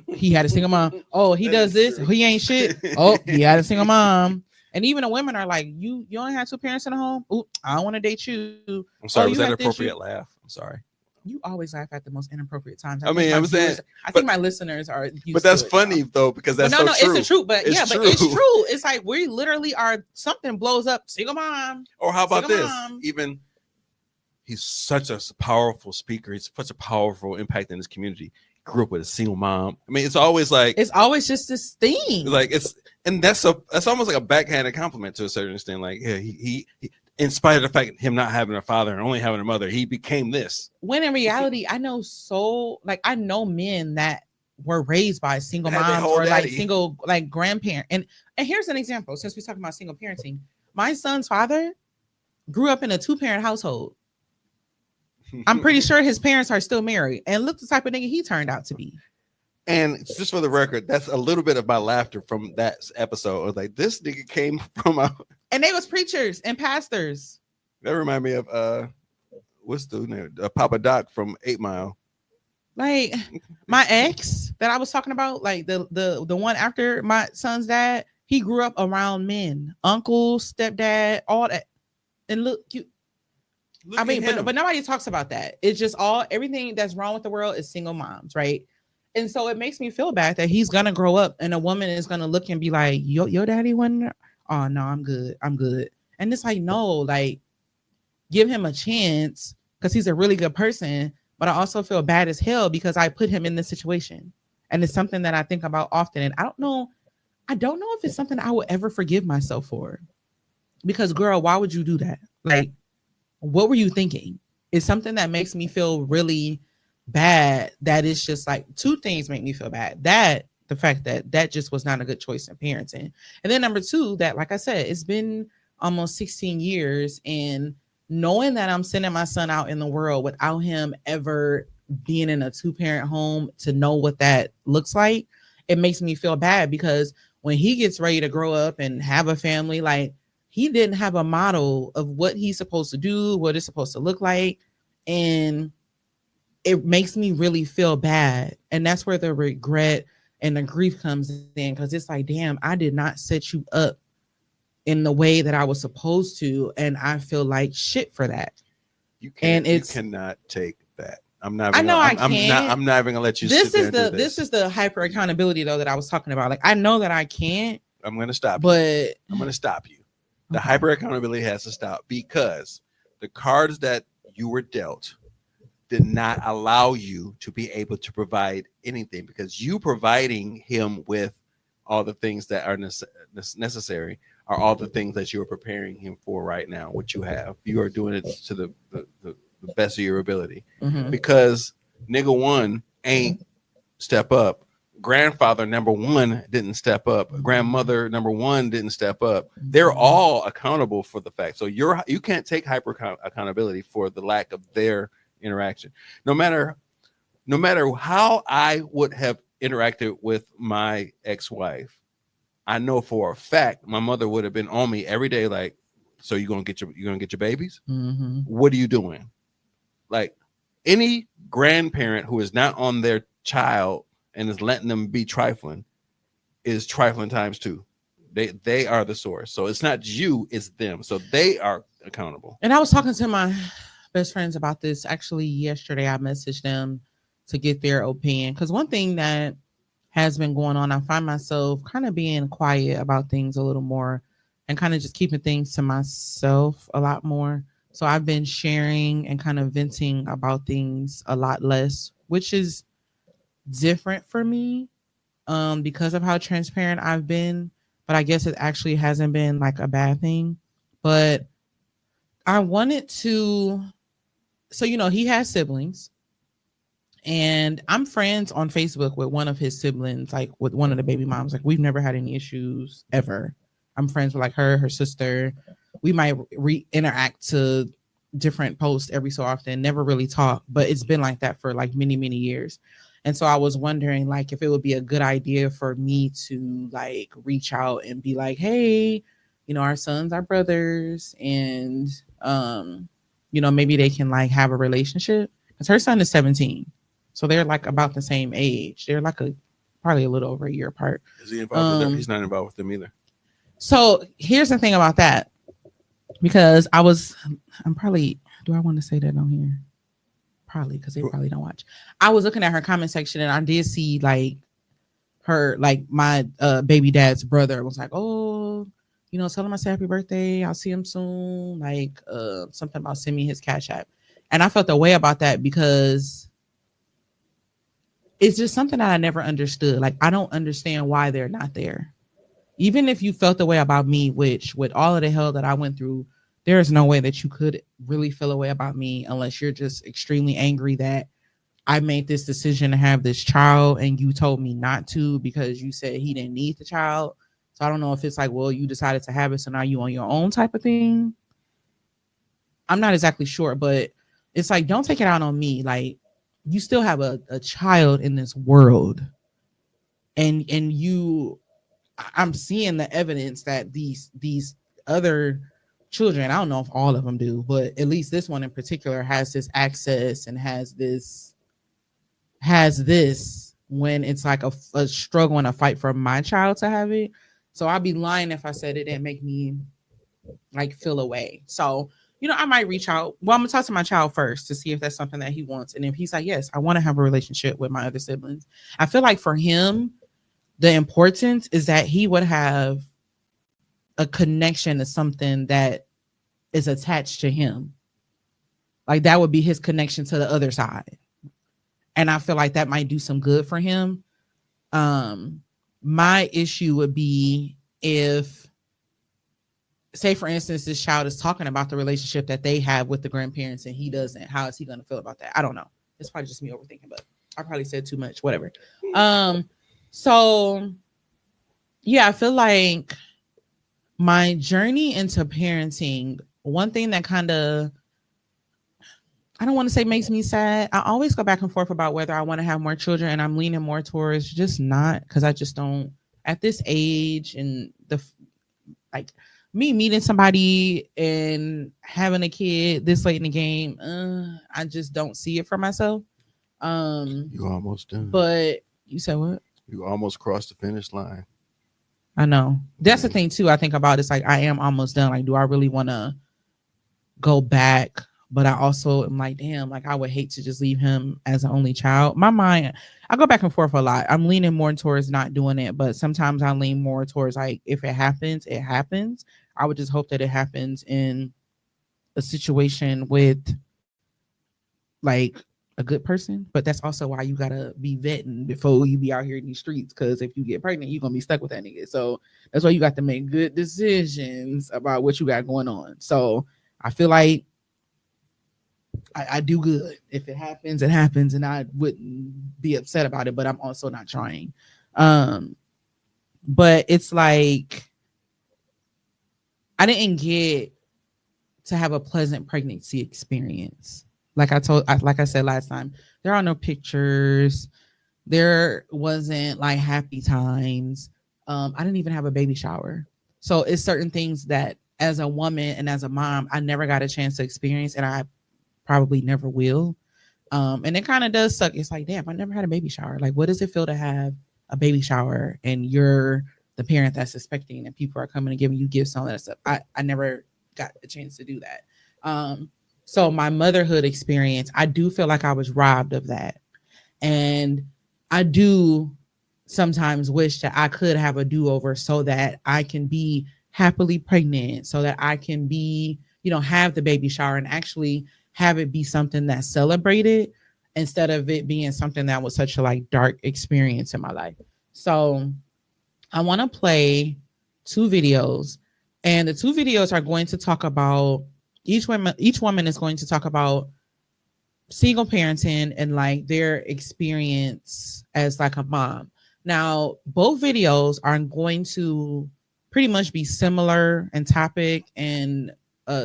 He had a single mom. Oh, he does this. He ain't shit. Oh, he had a single mom. And even the women are like, you only have 2 parents in the home? Ooh, I don't want to date you. I'm sorry, was that an an appropriate laugh? I'm sorry. You always laugh at the most inappropriate times. I think my listeners are used but that's to it funny now. though, because that's true. It's the truth. But it's yeah, true. But it's true. It's like we literally are, something blows up, single mom. Or how about this? Mom. Even he's such a powerful speaker. He's such a powerful impact in his community. Grew up with a single mom. I mean, it's always just this thing. Like that's almost like a backhanded compliment to a certain extent. Like, yeah, he in spite of the fact of him not having a father and only having a mother, he became this. When in reality, I know men that were raised by single Had their moms whole or like daddy. single like grandparent. And here's an example, since we're talking about single parenting. My son's father grew up in a 2-parent household. I'm pretty sure his parents are still married, and look the type of nigga he turned out to be. And just for the record, that's a little bit of my laughter from that episode. I was like, this nigga came from a. And they was preachers and pastors. That remind me of what's the name? Papa Doc from 8 Mile. Like my ex that I was talking about, like the one after my son's dad, he grew up around men, uncle, stepdad, all that. And look, but nobody talks about that. It's just everything that's wrong with the world is single moms, right? And so it makes me feel bad that he's gonna grow up and a woman is gonna look and be like, your daddy wasn't. Oh no, I'm good. And it's like, no, like give him a chance because he's a really good person. But I also feel bad as hell because I put him in this situation. And it's something that I think about often. And I don't know if it's something I would ever forgive myself for. Because girl, why would you do that? Like, what were you thinking? It's something that makes me feel really bad. That is just like 2 things make me feel bad. That the fact that just was not a good choice in parenting. And then number 2, that like I said, it's been almost 16 years, and knowing that I'm sending my son out in the world without him ever being in a 2-parent home to know what that looks like, it makes me feel bad because when he gets ready to grow up and have a family, like he didn't have a model of what he's supposed to do, what it's supposed to look like. And it makes me really feel bad. And that's where the regret and the grief comes in, because it's like, damn, I did not set you up in the way that I was supposed to, and I feel like shit for that. You cannot take that. I'm not even I can't. I'm not even gonna let you. This is the hyper accountability though that I was talking about. Like I know that I can't. I'm gonna stop but you. I'm gonna stop you. The hyper accountability has to stop because the cards that you were dealt did not allow you to be able to provide anything, because you providing him with all the things that are necessary are all the things that you're preparing him for right now. What you have, you are doing it to the best of your ability, because nigga 1 ain't step up. Grandfather number 1 didn't step up. Grandmother number 1 didn't step up. They're all accountable for the fact. So you can't take hyper accountability for the lack of their interaction. No matter how I would have interacted with my ex-wife, I know for a fact my mother would have been on me every day, like, so you're gonna get your babies? What are you doing? Like, any grandparent who is not on their child and is letting them be trifling is trifling times 2. They are the source. So it's not you, it's them. So they are accountable. And I was talking to my best friends about this actually yesterday. I messaged them to get their opinion, because one thing that has been going on, I find myself kind of being quiet about things a little more and kind of just keeping things to myself a lot more. So I've been sharing and kind of venting about things a lot less, which is different for me because of how transparent I've been. But I guess it actually hasn't been like a bad thing. But I wanted to, so, he has siblings. And I'm friends on Facebook with one of his siblings, like with one of the baby moms. Like we've never had any issues ever. I'm friends with like her sister. We might interact to different posts every so often, never really talk, but it's been like that for like many, many years. And so I was wondering like if it would be a good idea for me to like reach out and be like, hey, our sons are brothers, and maybe they can like have a relationship. Because her son is 17. So they're like about the same age. They're like probably a little over a year apart. Is he involved with them? He's not involved with them either. So here's the thing about that. Because I'm probably, do I want to say that on here? Probably, because they probably don't watch. I was looking at her comment section and I did see like her, like my baby dad's brother was like, oh, tell him I said happy birthday. I'll see him soon. Like something about send me his Cash App. And I felt the way about that because it's just something that I never understood. Like, I don't understand why they're not there. Even if you felt the way about me, which with all of the hell that I went through, there is no way that you could really feel a way about me unless you're just extremely angry that I made this decision to have this child and you told me not to because you said he didn't need the child. So I don't know if it's like, well, you decided to have it, so now you on your own type of thing. I'm not exactly sure, but it's like, don't take it out on me. Like, you still have a child in this world. And I'm seeing the evidence that these other children, I don't know if all of them do, but at least this one in particular has this access and has this when it's like a struggle and a fight for my child to have it. So I'd be lying if I said it didn't make me like feel away. So, I might reach out. Well, I'm gonna talk to my child first to see if that's something that he wants. And if he's like, yes, I want to have a relationship with my other siblings. I feel like for him, the importance is that he would have a connection to something that is attached to him. Like that would be his connection to the other side. And I feel like that might do some good for him. My issue would be if, say, for instance, this child is talking about the relationship that they have with the grandparents and he doesn't. How is he going to feel about that? I don't know. It's probably just me overthinking, but I probably said too much, whatever. So, yeah, I feel like my journey into parenting, one thing that kind of, I don't want to say makes me sad. I always go back and forth about whether I want to have more children, and I'm leaning more towards just not, because I just don't, at this age and me meeting somebody and having a kid this late in the game, I just don't see it for myself. You almost done. But you said what? You almost crossed the finish line. I know. That's the thing too. I think about it's like I am almost done. Like, do I really want to go back? But I also am like, damn, like I would hate to just leave him as an only child. My mind, I go back and forth a lot. I'm leaning more towards not doing it, but sometimes I lean more towards like, if it happens, it happens. I would just hope that it happens in a situation with like a good person. But that's also why you gotta be vetting before you be out here in these streets. Because if you get pregnant, you're gonna be stuck with that nigga. So that's why you got to make good decisions about what you got going on. So I feel like I do good. If it happens, it happens, and I wouldn't be upset about it, but I'm also not trying. But it's like I didn't get to have a pleasant pregnancy experience. Like I said last time, there are no pictures. There wasn't like happy times. I didn't even have a baby shower. So it's certain things that as a woman and as a mom, I never got a chance to experience, and I probably never will. And it kind of does suck. It's like, damn, I never had a baby shower. Like, what does it feel to have a baby shower and you're the parent that's expecting and people are coming and giving you gifts and all that stuff? I never got a chance to do that. So my motherhood experience, I do feel like I was robbed of that. And I do sometimes wish that I could have a do-over so that I can be happily pregnant, so that I can be, have the baby shower and actually have it be something that's celebrated instead of it being something that was such a like dark experience in my life. So I want to play 2 videos, and the 2 videos are going to talk about each woman is going to talk about single parenting and like their experience as like a mom. Now, both videos are going to pretty much be similar in topic and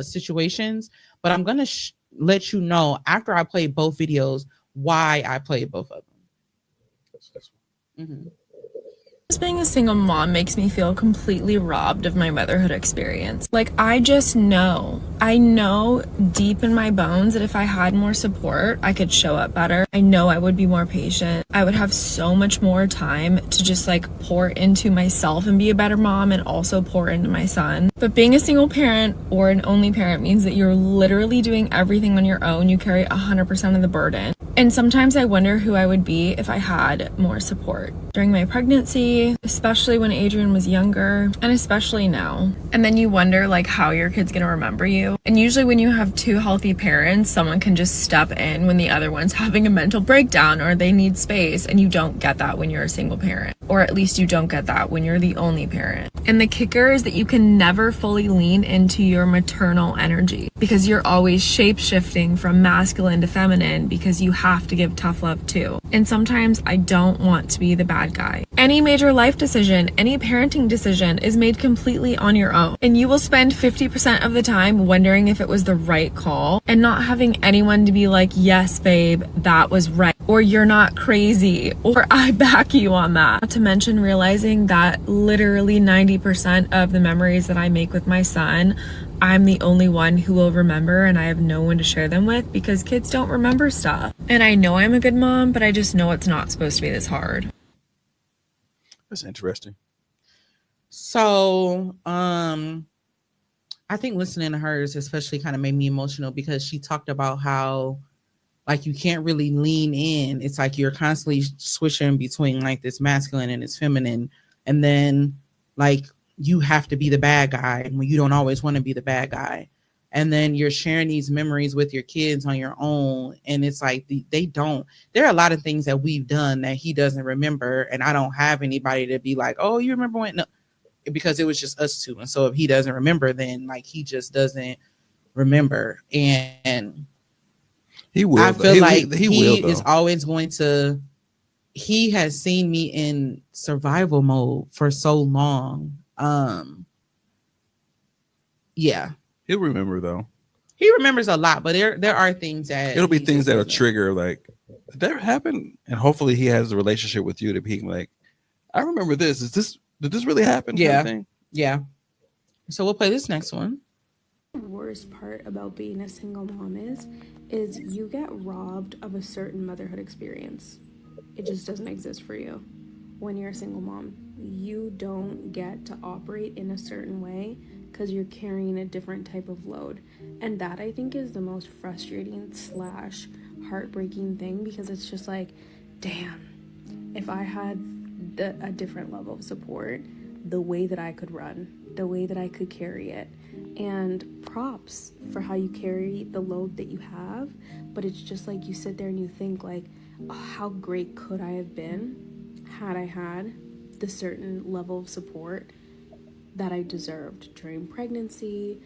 situations, but I'm going to let you know after I play both videos why I played both of them. Mm-hmm. Just being a single mom makes me feel completely robbed of my motherhood experience. Like, I know deep in my bones that if I had more support, I could show up better. I know I would be more patient. I would have so much more time to just like pour into myself and be a better mom and also pour into my son. But being a single parent or an only parent means that you're literally doing everything on your own. You carry 100% of the burden. And sometimes I wonder who I would be if I had more support. During my pregnancy, especially when Adrian was younger, and especially now. And then you wonder like how your kid's gonna remember you. And usually when you have 2 healthy parents, someone can just step in when the other one's having a mental breakdown or they need space, and you don't get that when you're a single parent. or at least you don't get that when you're the only parent. And the kicker is that you can never fully lean into your maternal energy because you're always shape-shifting from masculine to feminine because you have to give tough love too. And sometimes I don't want to be the bad guy. Any major life decision, any parenting decision is made completely on your own. And you will spend 50% of the time wondering if it was the right call and not having anyone to be like, yes, babe, that was right. Or you're not crazy, or I back you on that. Not to mention realizing that literally 90% of the memories that I make with my son, I'm the only one who will remember and I have no one to share them with because kids don't remember stuff. And I know I'm a good mom, but I just know it's not supposed to be this hard. That's interesting. So, I think listening to hers especially kind of made me emotional because she talked about how like you can't really lean in. It's like you're constantly switching between like this masculine and this feminine. And then like you have to be the bad guy when you don't always want to be the bad guy. And then you're sharing these memories with your kids on your own. And it's like they don't. There are a lot of things that we've done that he doesn't remember. And I don't have anybody to be like, oh, you remember when? No, because it was just us two. And so if he doesn't remember, then like he just doesn't remember. And he will. I feel like he he will, is always going to. He has seen me in survival mode for so long. Yeah, he'll remember though. he remembers a lot, but there are things that It'll be things that'll trigger like, did that happen? And hopefully he has a relationship with you to be like, I remember this. Did this really happen? Yeah, kind of thing? Yeah. So we'll play this next one. The worst part about being a single mom is you get robbed of a certain motherhood experience. It just doesn't exist for you when you're a single mom. You don't get to operate in a certain way because you're carrying a different type of load. And that I think is the most frustrating / heartbreaking thing because it's just like, damn, if I had a different level of support, the way that I could run, the way that I could carry it. And props for how you carry the load that you have, but it's just like you sit there and you think like, oh, how great could I have been had I had the certain level of support that I deserved during pregnancy,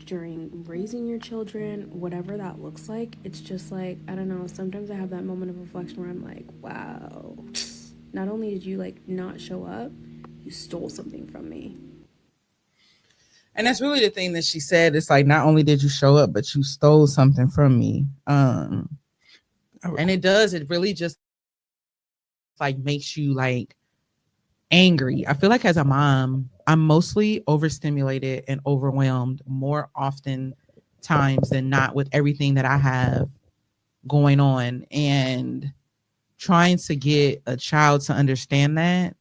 during raising your children, whatever that looks like. It's just like, I don't know, sometimes I have that moment of reflection where I'm like, wow, not only did you like not show up, you stole something from me. And that's really the thing that she said. It's like, not only did you show up, but you stole something from me. And it really just like makes you like angry. I feel like as a mom, I'm mostly overstimulated and overwhelmed more often times than not with everything that I have going on. And trying to get a child to understand that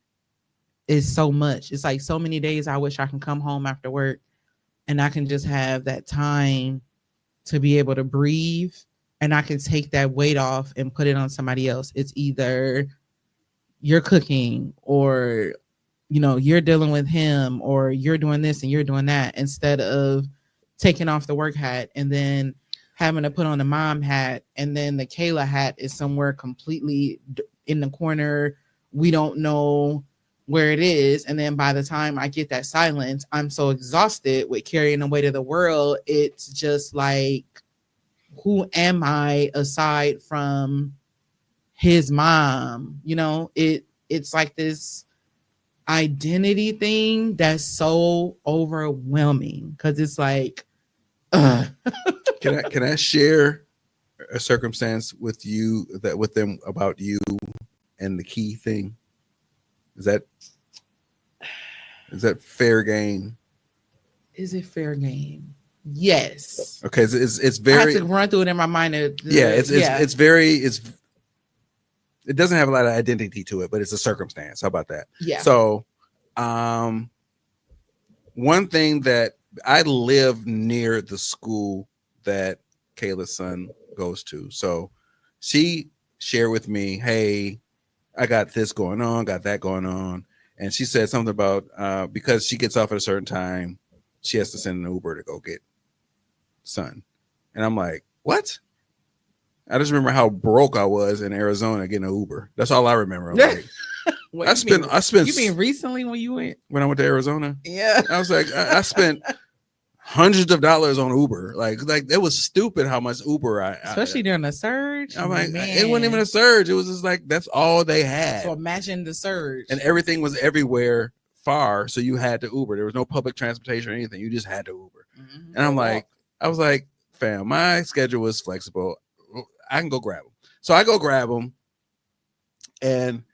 is so much. It's like so many days I wish I can come home after work and I can just have that time to be able to breathe and I can take that weight off and put it on somebody else. It's either you're cooking or, you know, you're dealing with him or you're doing this and you're doing that instead of taking off the work hat and then having to put on the mom hat and then the Kayla hat is somewhere completely in the corner. We don't know where it is. And then by the time I get that silence, I'm so exhausted with carrying the weight of the world. It's just like, who am I aside from his mom? You know, it's like this identity thing that's so overwhelming because it's like, Can I share a circumstance with you with them about you and the key thing? Is that fair game? Is it fair game? Yes. Okay, it's very. I have to run through it in my mind. It doesn't have a lot of identity to it, but it's a circumstance. How about that? Yeah. So, one thing that I live near the school that Kayla's son goes to. So she shared with me, hey, I got this going on, got that going on. And she said something about because she gets off at a certain time, she has to send an Uber to go get son. And I'm like, what? I just remember how broke I was in Arizona getting an Uber. That's all I remember. I'm like, What, I spent You mean recently when you went? when I went to Arizona. Yeah. I was like, I spent hundreds of dollars on Uber. Like it was stupid how much Uber Especially during the surge. I'm like, Man. it wasn't even a surge. It was just like that's all they had. So imagine the surge. And everything was everywhere far, so you had to Uber. There was no public transportation or anything. You just had to Uber. Mm-hmm. And I was like, fam, my schedule was flexible. I can go grab them. So I go grab them, and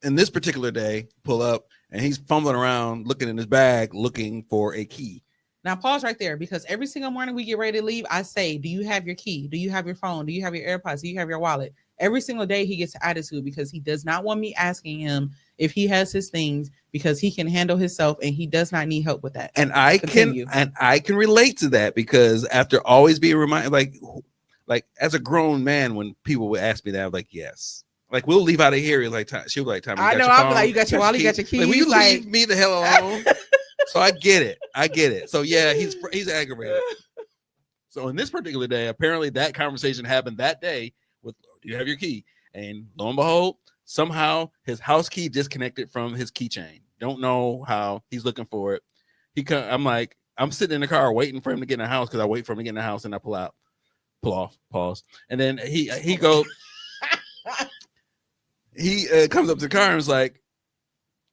in this particular day, pull up, and he's fumbling around, looking in his bag, looking for a key. Now pause right there, because every single morning we get ready to leave, I say, do you have your key? Do you have your phone? Do you have your AirPods? Do you have your wallet? Every single day he gets attitude because he does not want me asking him if he has his things, because he can handle himself and he does not need help with that. And I can relate to that, because after always being reminded, like as a grown man, when people would ask me that, I'm like, yes. Like, we'll leave out of here. Like, she'll be like, Tommy, I know. I'll be like, you got your wallet, you got your keys. Like, will you leave me the hell alone? So I get it. So yeah, he's aggravated. So in this particular day, apparently that conversation happened that day with, do you have your key? And lo and behold, somehow his house key disconnected from his keychain. Don't know how. He's looking for it. I'm sitting in the car waiting for him to get in the house, because I wait for him to get in the house and I pull off, pause. And then he goes, he comes up to the car and is like,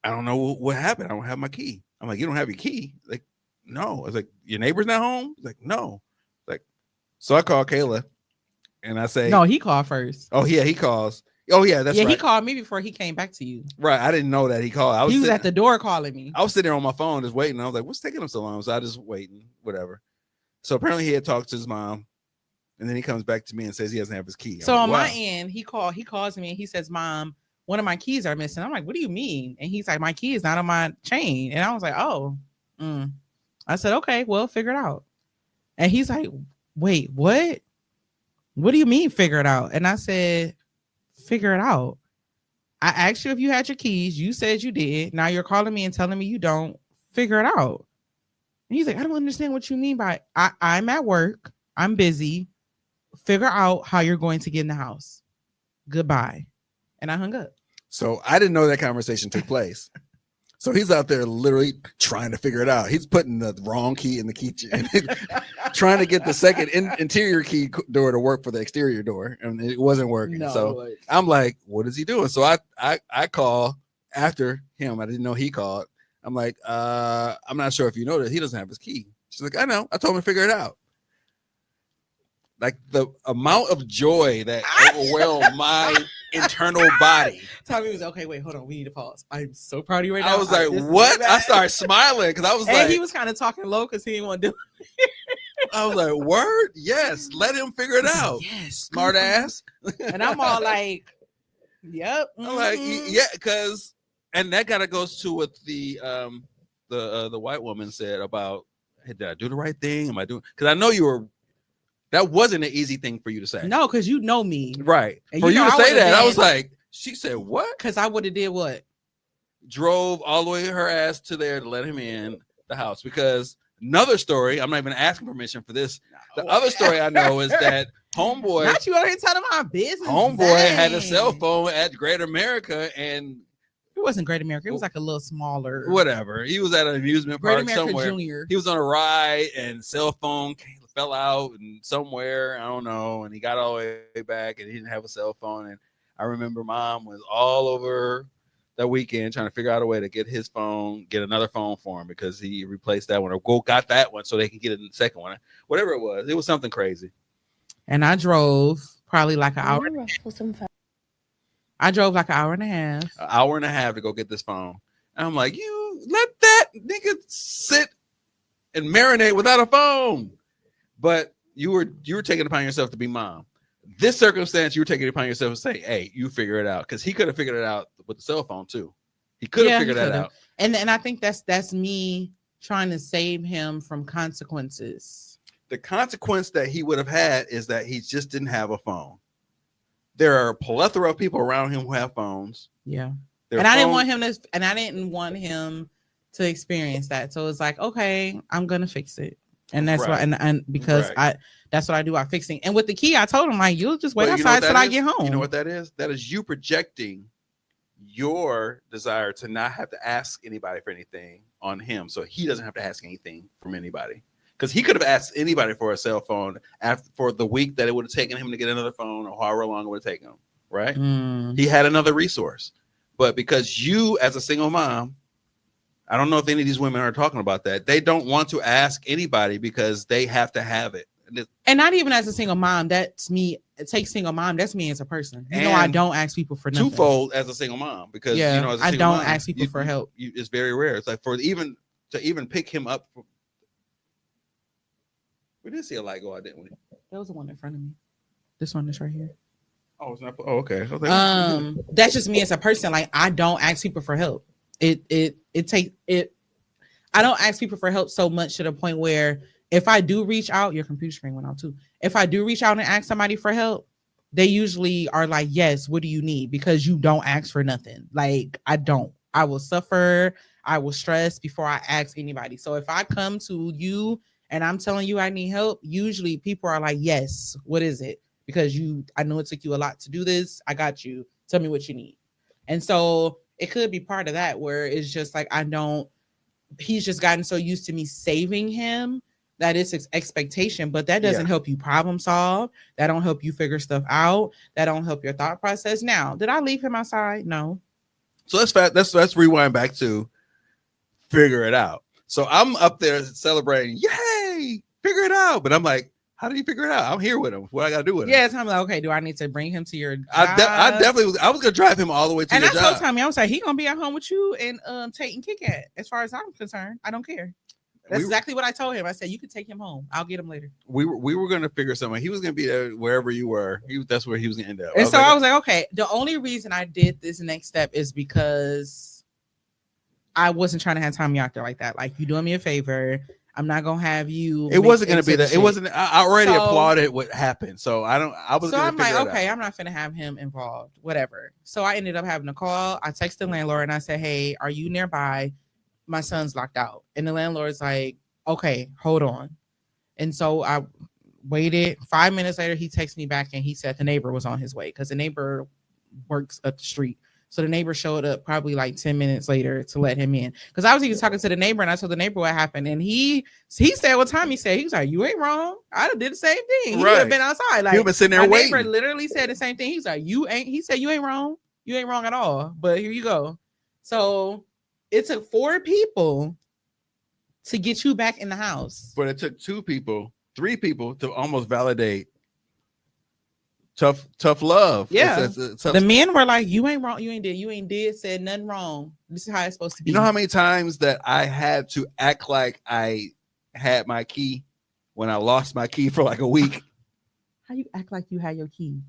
I don't know what happened. I don't have my key. I'm like, you don't have your key? Like, no. I was like, your neighbor's not home? He's like, no. Like, so I call Kayla and I say, no, he called first. Oh yeah, he calls. Oh yeah, that's right. He called me before he came back to you. Right. I didn't know that he called. He was at the door calling me. I was sitting there on my phone just waiting. I was like, what's taking him so long? So I just waiting, whatever. So apparently he had talked to his mom, and then he comes back to me and says he doesn't have his key. So on my end, he calls me and he says, Mom, one of my keys are missing. I'm like, what do you mean? And he's like, my key is not on my chain. And I was like, oh. I said, okay, well, figure it out. And he's like, wait, what? What do you mean figure it out? And I said, figure it out. I asked you if you had your keys. You said you did. Now you're calling me and telling me you don't. Figure it out. And he's like, I don't understand what you mean by I'm at work. I'm busy. Figure out how you're going to get in the house. Goodbye. And I hung up. So I didn't know that conversation took place. So he's out there literally trying to figure it out. He's putting the wrong key in the keychain, trying to get the second interior key door to work for the exterior door, and it wasn't working. No, so I'm like, what is he doing? So I call after him. I didn't know he called. I'm like, I'm not sure if you know that he doesn't have his key. She's like, I know. I told him to figure it out. Like the amount of joy that overwhelmed my internal body. Tommy was okay. Wait, hold on. We need to pause. I'm so proud of you right now. I was like, what? I started smiling because I was and he was kind of talking low because he didn't want to do it. I was like, word? Yes. Let him figure it out. Yes. Smart ass. And I'm all like, yep. I'm like, yeah, because, and that kind of goes to what the white woman said about, hey, did I do the right thing? Am I doing? Because I know that wasn't an easy thing for you to say. No, because you know me. Right. And for you to say that, I was like, she said what? Because I would have did what? Drove all the way her ass to there to let him in the house. Because another story, I'm not even asking permission for this. No. The other story I know is that homeboy. Not you over here telling my business. Homeboy had a cell phone at Great America, and it wasn't Great America. It was like a little smaller. Whatever. He was at an amusement park Great America somewhere. Junior. He was on a ride and cell phone fell out and somewhere, I don't know, and he got all the way back and he didn't have a cell phone. And I remember Mom was all over that weekend trying to figure out a way to get his phone, get another phone for him because he replaced that one or got that one so they can get a second one. Whatever it was something crazy. And I drove probably like an hour. I drove like an hour and a half. An hour and a half to go get this phone. And I'm like, you let that nigga sit and marinate without a phone. But you were taking it upon yourself to be Mom. This circumstance, you were taking it upon yourself to say, hey, you figure it out. Because he could have figured it out with the cell phone too. He could have figured that out. And I think that's me trying to save him from consequences. The consequence that he would have had is that he just didn't have a phone. There are a plethora of people around him who have phones. Yeah. I didn't want him to experience that. So it's like, okay, I'm gonna fix it. And that's why, and because that's what I do. I fixing. And with the key, I told him like, you'll just wait outside till I get home. You know what that is? That is you projecting your desire to not have to ask anybody for anything on him, so he doesn't have to ask anything from anybody. Because he could have asked anybody for a cell phone for the week that it would have taken him to get another phone, or however long it would have taken him. Right? He had another resource, but because you, as a single mom, I don't know if any of these women are talking about that. They don't want to ask anybody because they have to have it. And not even as a single mom. That's me. Take single mom. That's me as a person. You know, I don't ask people for nothing. Twofold as a single mom, because yeah, you know, as a I single don't mom, ask people for help. It's very rare. It's like to even pick him up. We did see a light go out, didn't we? That was the one in front of me. This one is right here. Oh, it's not. Oh, okay. That's just me as a person. Like, I don't ask people for help. I don't ask people for help so much to the point where if I do reach out, your computer screen went out too. If I do reach out and ask somebody for help, they usually are like, yes, what do you need? Because you don't ask for nothing. Like, I don't. I will suffer. I will stress before I ask anybody. So if I come to you and I'm telling you I need help, usually people are like, yes, what is it? Because I know it took you a lot to do this. I got you. Tell me what you need. And so it could be part of that, where it's just like, he's just gotten so used to me saving him that it's his expectation, but that doesn't help you problem solve. That don't help you figure stuff out. That don't help your thought process. Now, did I leave him outside? No. So let's rewind back to figure it out. So I'm up there celebrating, yay, figure it out. But I'm like, how do you figure it out? I'm here with him. What I got to do with him? Yeah, I'm like, okay, do I need to bring him to your job? I was going to drive him all the way to your job. And I told Tommy, I was like, he going to be at home with you and Tate and Kit Kat. As far as I'm concerned, I don't care. That's exactly what I told him. I said, you can take him home. I'll get him later. We were going to figure something. He was going to be there wherever you were. That's where he was going to end up. And I was like, okay, the only reason I did this next step is because I wasn't trying to have Tommy out there like that. Like, you doing me a favor. I'm not gonna have you. It wasn't gonna be that. It wasn't. I already applauded what happened, so I was. So I'm like, okay, I'm not gonna have him involved. Whatever. So I ended up having a call. I texted the landlord and I said, hey, are you nearby? My son's locked out. And the landlord's like, okay, hold on. And so I waited. 5 minutes later, he texted me back and he said the neighbor was on his way because the neighbor works up the street. So the neighbor showed up probably like 10 minutes later to let him in. Because I was even talking to the neighbor and I told the neighbor what happened. And he said what Tommy said. He was like, you ain't wrong. I did the same thing. He would have been outside. Like, you've been sitting there waiting. My neighbor literally said the same thing. He's like, he said, you ain't wrong. You ain't wrong at all. But here you go. So it took 4 people to get you back in the house. But it took 3 people to almost validate tough love. Yeah. The men were like, you ain't wrong. You ain't said nothing wrong. This is how it's supposed to be. You know how many times that I had to act like I had my key when I lost my key for like a week? How you act like you had your key?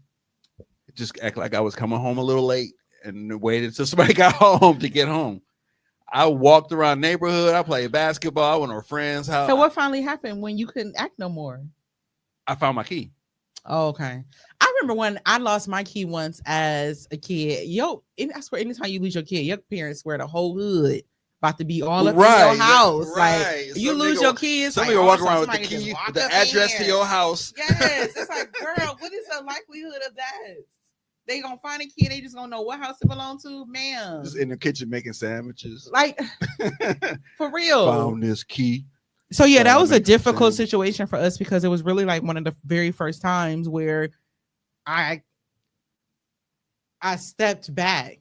Just act like I was coming home a little late and waited till somebody got home to get home. I walked around the neighborhood. I played basketball. I went to a friend's house. So what finally happened when you couldn't act no more? I found my key. Oh, okay. I remember when I lost my key once as a kid. I swear, anytime you lose your kid, your parents swear the whole hood about to be all up in your house. Right. Like, you lose your kids. Somebody will walk around with the key, the address to your house. Yes. It's like, girl, what is the likelihood of that? They gonna find a kid. They just gonna know what house it belongs to, ma'am. Just in the kitchen making sandwiches. Like, for real. Found this key. So yeah, that was a difficult situation for us because it was really like one of the very first times where I stepped back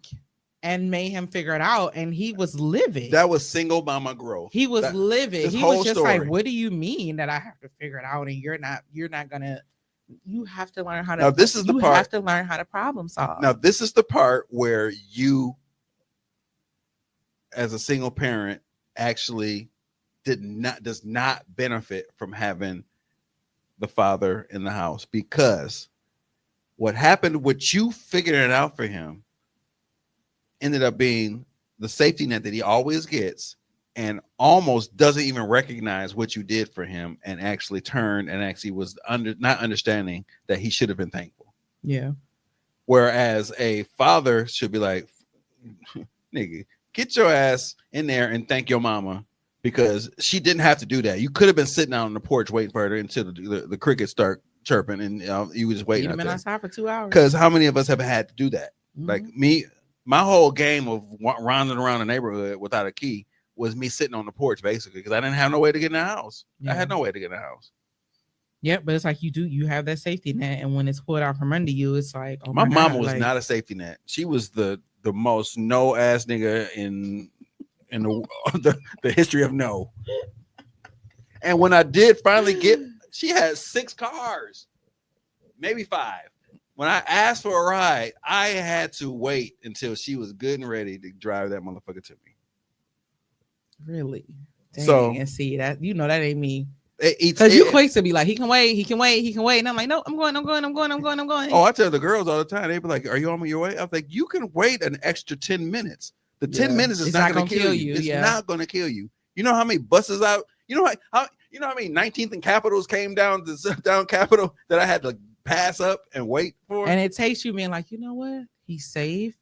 and made him figure it out, and he was livid. That was single mama growth. He was livid. He was just like, "What do you mean that I have to figure it out, and you're not gonna? You have to learn how to." Now this is the part. You have to learn how to problem solve. Now this is the part where you, as a single parent, actually does not benefit from having the father in the house, because what happened with you figuring it out for him ended up being the safety net that he always gets and almost doesn't even recognize what you did for him, and actually turned and actually was not understanding that he should have been thankful. Yeah. Whereas a father should be like, nigga, get your ass in there and thank your mama, because she didn't have to do that. You could have been sitting out on the porch waiting for her until the crickets start chirping, and you were just waiting. You've been outside for 2 hours. Because how many of us have had to do that? Mm-hmm. Like me my whole game of rounding around the neighborhood without a key was me sitting on the porch basically because I didn't have no way to get in the house. Yeah. I had no way to get in the house. Yep, but it's like you have that safety net, and when it's pulled out from under you, it's like, oh my mama God, was like, not a safety net. She was the most no ass nigga in the history of no. And when I did finally get, she had 6 cars, maybe 5. When I asked for a ride, I had to wait until she was good and ready to drive that motherfucker to me. Really? Dang, So and see that that ain't me. Because you quick to be like, he can wait, and I'm like, no, I'm going. Oh, I tell the girls all the time. They be like, "Are you on your way?" I'm like, "You can wait an extra 10 minutes. The 10 minutes is not going to kill you. It's not going to kill you. You know how many buses out? You know how many 19th and Capitals came down Capitol that I had to pass up and wait for? And it takes you being like, you know what? He's safe.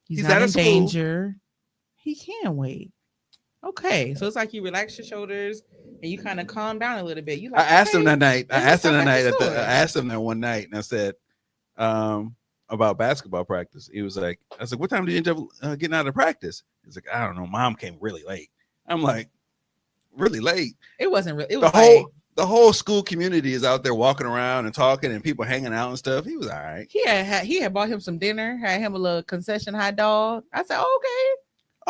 He's out not in of school. danger. He can wait. Okay, so it's like you relax your shoulders and you kind of calm down a little bit. You like, I asked him that night. I asked him that one night, and I said about basketball practice. He was like, I said, "What time did you end up getting out of practice?" He's like, "I don't know. Mom came really late." I'm like, "Really late?" It wasn't really. It was the whole school community is out there walking around and talking, and people hanging out and stuff. He was all right. He had bought him some dinner, had him a little concession hot dog. I said, okay.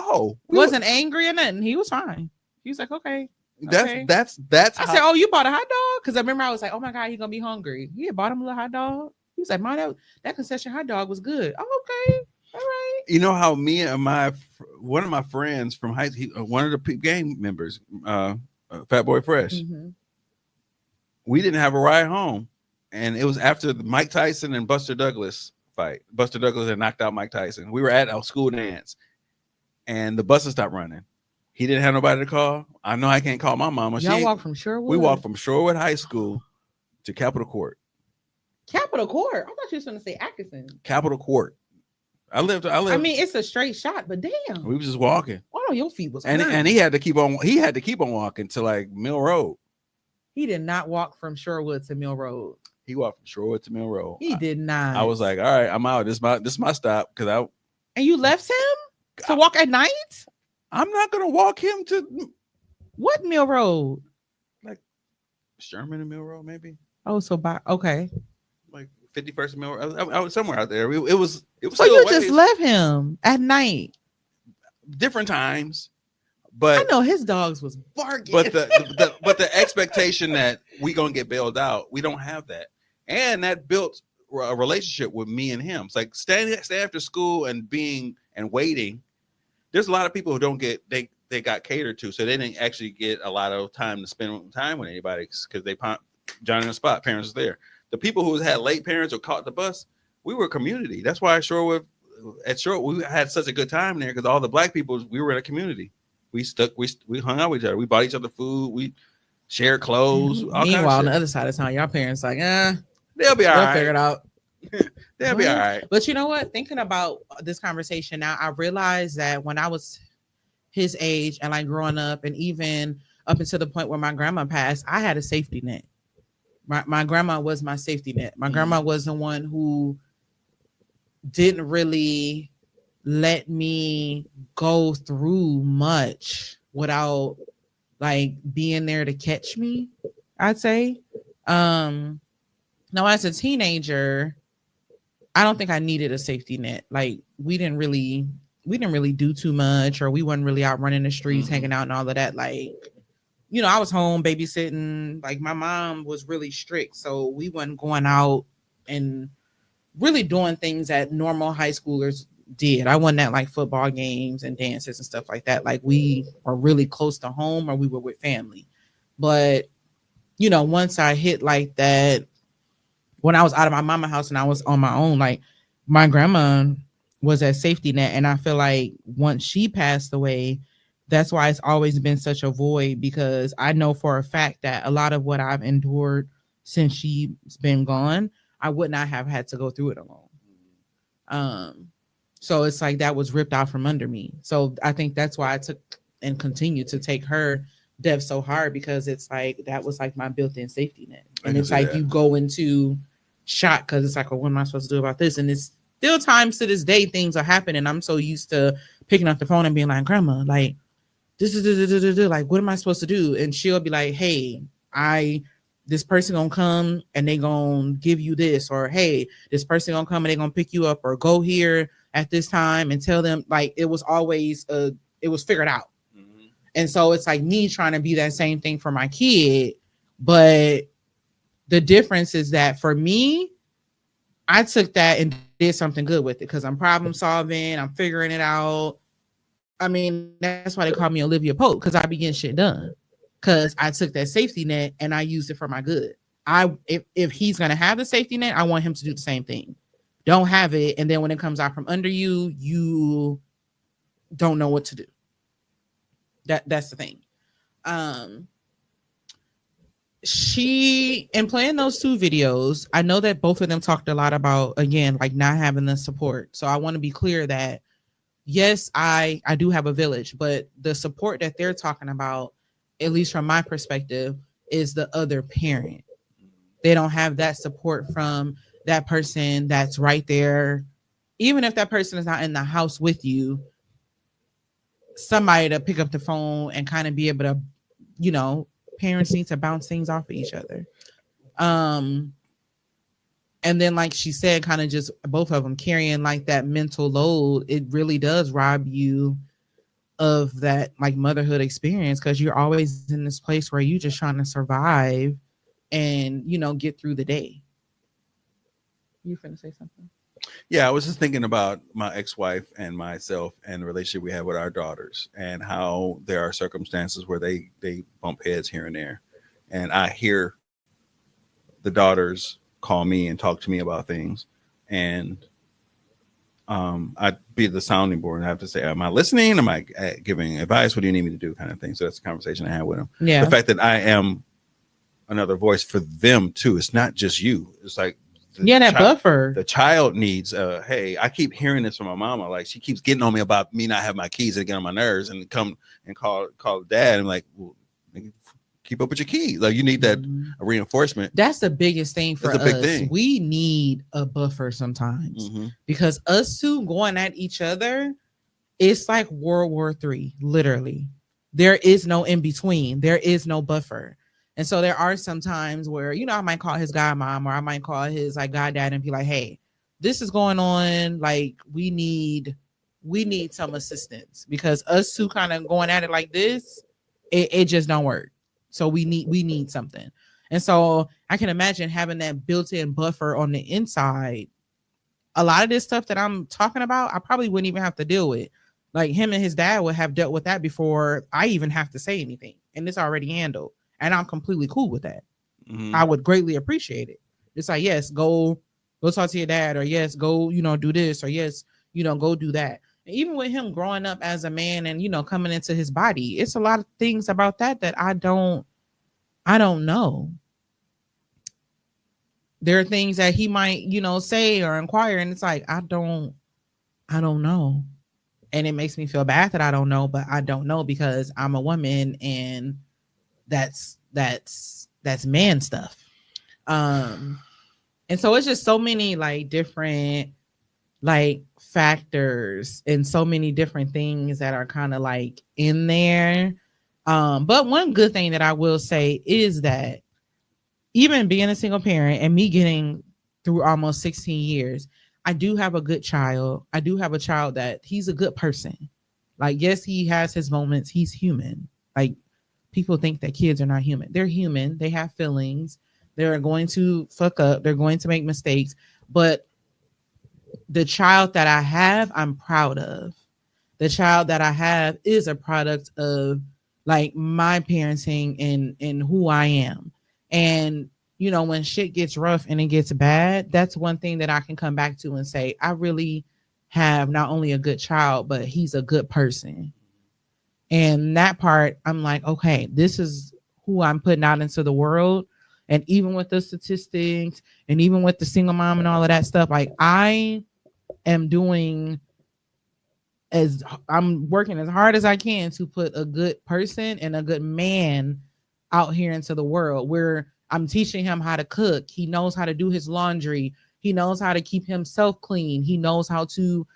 Oh, wasn't angry or nothing. He was fine. He was like, okay. That's. I said, oh, you bought a hot dog? Because I remember I was like, oh my God, he's gonna be hungry. He had bought him a little hot dog. He was like, Mom, that concession hot dog was good. Oh, okay, all right. You know how me and one of my friends from high school, one of the gang members, Fat Boy Fresh, we didn't have a ride home, and it was after the Mike Tyson and Buster Douglas fight. Buster Douglas had knocked out Mike Tyson. We were at our school dance, and the buses stopped running. He didn't have nobody to call. I know I can't call my mama. Y'all walked from Shorewood? We walked from Shorewood High School to Capitol Court. Capitol Court? I thought you were going to say Atkinson. Capitol Court. I lived. I mean, it's a straight shot, but damn. We was just walking. Why don't your feet was and he had to keep on. He had to keep on walking to like Mill Road. He did not walk from Shorewood to Mill Road. He walked from Shorewood to Mill Road. He did not. I was like, all right, I'm out. This is my stop because And you left him to walk at night? I'm not gonna walk him to what Mill Road? Like Sherman and Mill Road, maybe. Oh, so okay. Like 51st Mill Road. I was somewhere out there. It was. So you just left him at night. Different times, but I know his dogs was barking. But the expectation that we gonna get bailed out, we don't have that, and that built a relationship with me and him. It's like stay after school and waiting. There's a lot of people who don't get they got catered to, so they didn't actually get a lot of time to spend time with anybody because they Johnny on the spot. Parents was there. The people who had late parents or caught the bus, we were a community. That's why at Shorewood we had such a good time there because all the black people, we were in a community. We hung out with each other. We bought each other food. We shared clothes. Meanwhile, on the other side of town, y'all parents like, they'll be all right. Figure it out. They'll be all right. But you know what? Thinking about this conversation now, I realized that when I was his age and like growing up, and even up until the point where my grandma passed, I had a safety net. My grandma was my safety net. My grandma was the one who didn't really let me go through much without like being there to catch me, I'd say. Now as a teenager, I don't think I needed a safety net. Like we didn't really do too much, or we wasn't really out running the streets, hanging out and all of that. Like, you know, I was home babysitting. Like my mom was really strict, so we wasn't going out and really doing things that normal high schoolers did. I wasn't at like football games and dances and stuff like that. Like we were really close to home or we were with family. But, you know, once I hit like that, when I was out of my mama's house and I was on my own, like my grandma was that safety net. And I feel like once she passed away, that's why it's always been such a void, because I know for a fact that a lot of what I've endured since she's been gone, I would not have had to go through it alone. So it's like that was ripped out from under me. So I think that's why I took and continue to take her death so hard, because it's like that was like my built-in safety net. And it's like you go into shock because it's like, well, what am I supposed to do about this? And it's still times to this day things are happening. I'm so used to picking up the phone and being like, grandma, like this is like, what am I supposed to do? And she'll be like, hey, this person gonna come and they gonna give you this, or hey, this person gonna come and they gonna pick you up, or go here at this time and tell them. Like, it was always it was figured out. And so it's like me trying to be that same thing for my kid. But the difference is that for me, I took that and did something good with it because I'm problem solving. I'm figuring it out. I mean, that's why they call me Olivia Pope, because I be getting shit done. Because I took that safety net and I used it for my good. If he's going to have the safety net, I want him to do the same thing. Don't have it. And then when it comes out from under you, you don't know what to do. That's the thing. She, in playing those 2 videos, I know that both of them talked a lot about, again, like not having the support. So I want to be clear that yes, I do have a village, but the support that they're talking about, at least from my perspective, is the other parent. They don't have that support from that person that's right there. Even if that person is not in the house with you, somebody to pick up the phone and kind of be able to, you know, parents need to bounce things off of each other. And then, like she said, kind of just both of them carrying like that mental load. It really does rob you of that like motherhood experience, because you're always in this place where you're just trying to survive and, you know, get through the day. You finna say something? Yeah, I was just thinking about my ex-wife and myself and the relationship we have with our daughters, and how there are circumstances where they bump heads here and there. And I hear the daughters call me and talk to me about things. And I'd be the sounding board and I have to say, am I listening? Am I giving advice? What do you need me to do? Kind of thing. So that's the conversation I had with them. Yeah. The fact that I am another voice for them too. It's not just you. It's like, buffer. The child needs, hey, I keep hearing this from my mama. Like, she keeps getting on me about me not having my keys and get on my nerves, and come and call dad. And like, well, keep up with your keys. Like, you need that reinforcement. That's the biggest thing for us. Big thing. We need a buffer sometimes, because us two going at each other, it's like World War III, literally. There is no in between. There is no buffer. And so there are some times where, you know, I might call his godmom, or I might call his like goddad and be like, hey, this is going on. Like, we need some assistance, because us two kind of going at it like this, it just don't work. So we need something. And so I can imagine having that built-in buffer on the inside. A lot of this stuff that I'm talking about, I probably wouldn't even have to deal with. Like, him and his dad would have dealt with that before I even have to say anything. And it's already handled. And I'm completely cool with that. I would greatly appreciate it. It's like, yes, go talk to your dad, or yes, go, you know, do this, or yes, you know, go do that. And even with him growing up as a man and, you know, coming into his body, it's a lot of things about that I don't know. There are things that he might, you know, say or inquire, and it's like, I don't know. And it makes me feel bad that I don't know, but I don't know because I'm a woman, and that's man stuff. And so it's just so many like different like factors and so many different things that are kind of like in there. But one good thing that I will say is that even being a single parent and me getting through almost 16 years, I do have a good child. I do have a child that he's a good person. Like, yes, he has his moments. He's human. Like, people think that kids are not human. They're human. They have feelings. They're going to fuck up. They're going to make mistakes. But the child that I have, I'm proud of. The child that I have is a product of like my parenting and who I am. And, you know, when shit gets rough and it gets bad, that's one thing that I can come back to and say, I really have not only a good child, but he's a good person. And that part, I'm like, okay, this is who I'm putting out into the world. And even with the statistics and even with the single mom and all of that stuff, like I'm working as hard as I can to put a good person and a good man out here into the world, where I'm teaching him how to cook. He knows how to do his laundry. He knows how to keep himself clean. He knows how to,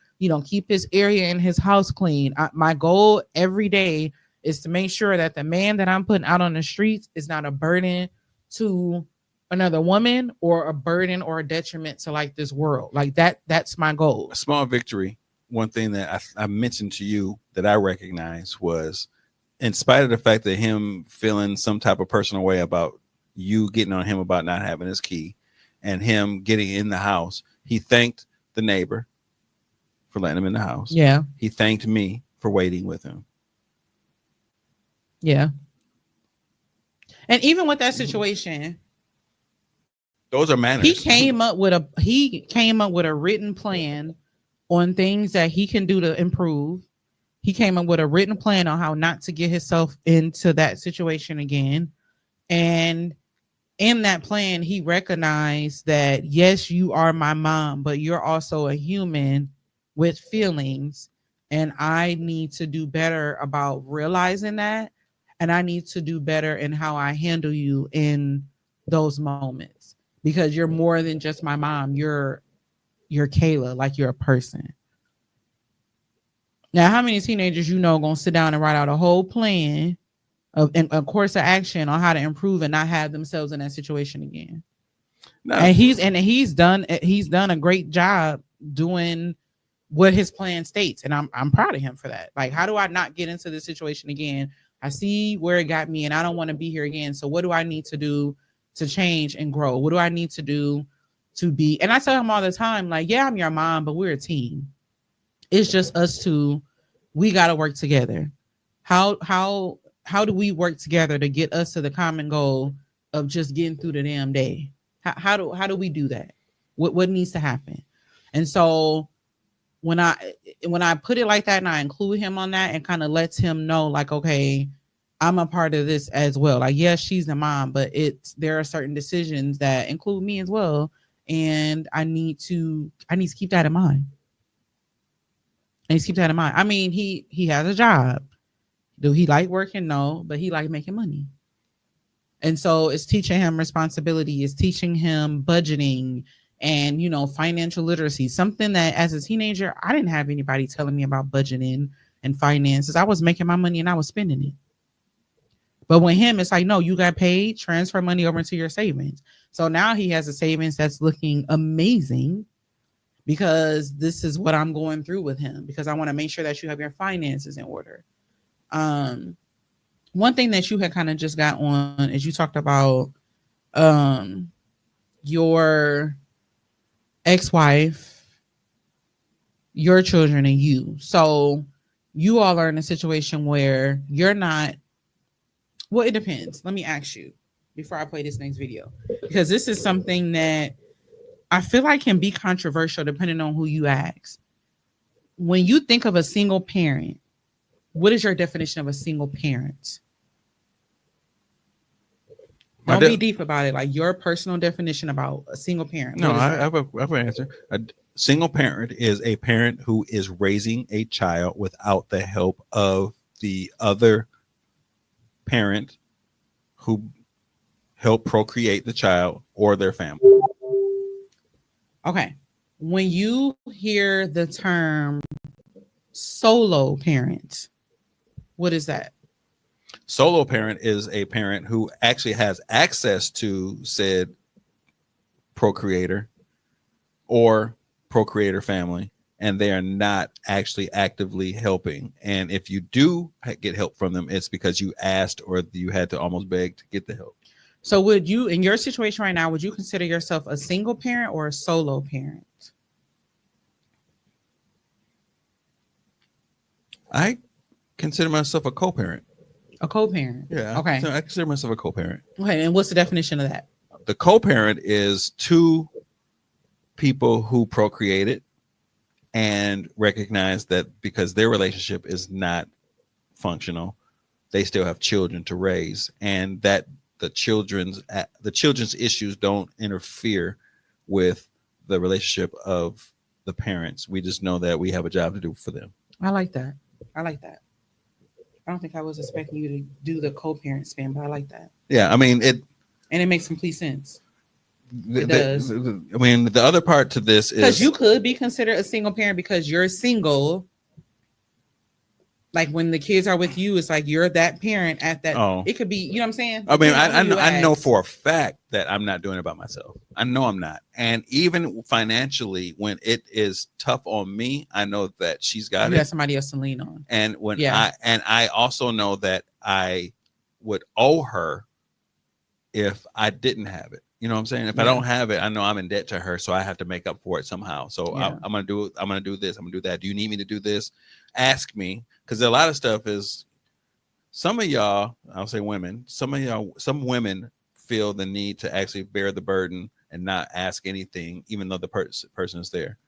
keep his area in his house clean. My goal every day is to make sure that the man that I'm putting out on the streets is not a burden to another woman or a burden or a detriment to like this world. Like that's my goal. A small victory. One thing that I mentioned to you that I recognize was, in spite of the fact that him feeling some type of personal way about you getting on him about not having his key and him getting in the house, he thanked the neighbor for letting him in the house. Yeah. He thanked me for waiting with him. Yeah. And even with that situation, those are manners. He came up with a written plan on things that he can do to improve. He came up with a written plan on how not to get himself into that situation again. And in that plan, he recognized that, yes, you are my mom, but you're also a human with feelings. And I need to do better about realizing that. And I need to do better in how I handle you in those moments, because you're more than just my mom. You're Kayla, like you're a person. Now, how many teenagers gonna sit down and write out a whole plan of a course of action on how to improve and not have themselves in that situation again? No. And he's done a great job doing what his plan states, and I'm proud of him for that. Like, how do I not get into this situation again? I see where it got me, and I don't want to be here again. So what do I need to do to change and grow? What do I need to do to be? And I tell him all the time, like, yeah, I'm your mom, but we're a team. It's just us two. We got to work together. How do we work together to get us to the common goal of just getting through the damn day? How do we do that? What needs to happen? And so when I put it like that and I include him on that and kind of lets him know, like, okay, I'm a part of this as well. Like, yes, she's the mom, but there are certain decisions that include me as well. And I need to keep that in mind. I mean, he has a job. Do he like working? No, but he like making money. And so it's teaching him responsibility. It's teaching him budgeting and, financial literacy, something that as a teenager, I didn't have anybody telling me about budgeting and finances. I was making my money and I was spending it. But with him, it's like, no, you got paid, transfer money over into your savings. So now he has a savings that's looking amazing, because this is what I'm going through with him, because I want to make sure that you have your finances in order. One thing that you had kind of just got on is you talked about your ex-wife, your children, and you. So you all are in a situation where you're not, well, it depends. Let me ask you before I play this next video, because this is something that I feel like can be controversial depending on who you ask. When you think of a single parent, what is your definition of a single parent? Don't be deep about it. Like your personal definition about a single parent. No, I have an answer. A single parent is a parent who is raising a child without the help of the other parent who helped procreate the child or their family. Okay. When you hear the term solo parent, what is that? Solo parent is a parent who actually has access to said procreator or procreator family, and they are not actually actively helping. And if you do get help from them, it's because you asked or you had to almost beg to get the help. So would you, in your situation right now, would you consider yourself a single parent or a solo parent? I consider myself a co-parent. A co-parent. Yeah. Okay. So I consider myself a co-parent. Okay. And what's the definition of that? The co-parent is two people who procreated and recognize that because their relationship is not functional, they still have children to raise, and that the children's issues don't interfere with the relationship of the parents. We just know that we have a job to do for them. I like that. I don't think I was expecting you to do the co-parent spin, but I like that. Yeah, I mean it, and it makes complete sense. It does. I mean, the other part to this is because you could be considered a single parent because you're single. Like when the kids are with you, it's like you're that parent at that. Oh. It could be, you know what I'm saying? I mean, Depending on who you I know ask. for a fact that I'm not doing it by myself. I know I'm not. And even financially, when it is tough on me, I know that she's got you it. got somebody else to lean on. And when Yeah. I also know that I would owe her if I didn't have it. You know what I'm saying? If I Yeah. don't have it, I know I'm in debt to her, so I have to make up for it somehow. So Yeah. I'm gonna do it. I'm gonna do this. I'm gonna do that. Do you need me to do this? Ask me, because a lot of stuff is. Some of y'all, I'll say women. Some women feel the need to actually bear the burden and not ask anything, even though the person is there.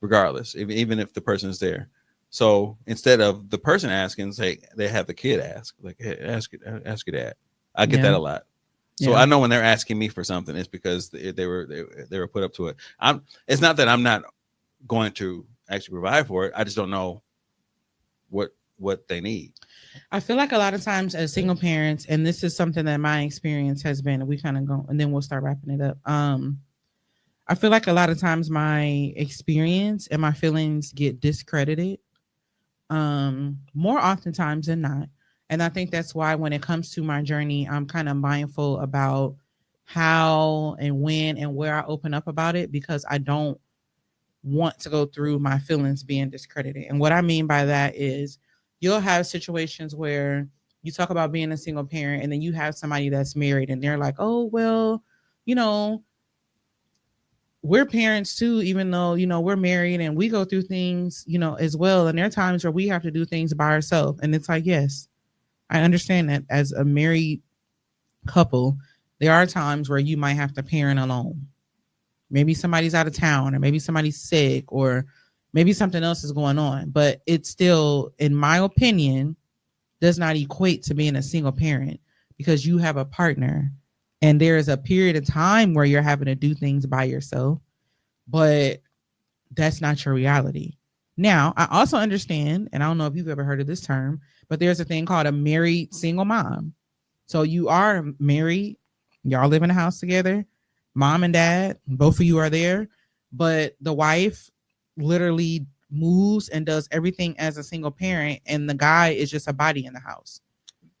Regardless, even if the person is there. So instead of the person asking, say they have the kid ask, like, hey, ask your dad. I get that a lot. So I know when they're asking me for something, it's because they were put up to it. It's not that I'm not going to actually provide for it. I just don't know what they need. I feel like a lot of times as single parents, and this is something that my experience has been, and we kind of go, and then we'll start wrapping it up. I feel like a lot of times my experience and my feelings get discredited, more oftentimes than not. And I think that's why when it comes to my journey, I'm kind of mindful about how and when and where I open up about it, because I don't want to go through my feelings being discredited. And what I mean by that is you'll have situations where you talk about being a single parent and then you have somebody that's married and they're like, oh, well, you know, we're parents too, even though, you know, we're married and we go through things, you know, as well. And there are times where we have to do things by ourselves. And it's like, yes, I understand that as a married couple, there are times where you might have to parent alone. Maybe somebody's out of town, or maybe somebody's sick, or maybe something else is going on. But it still, in my opinion, does not equate to being a single parent, because you have a partner and there is a period of time where you're having to do things by yourself, but that's not your reality. Now, I also understand, and I don't know if you've ever heard of this term, but there's a thing called a married single mom. So you are married, y'all live in a house together, mom and dad, both of you are there, but the wife literally moves and does everything as a single parent, and the guy is just a body in the house.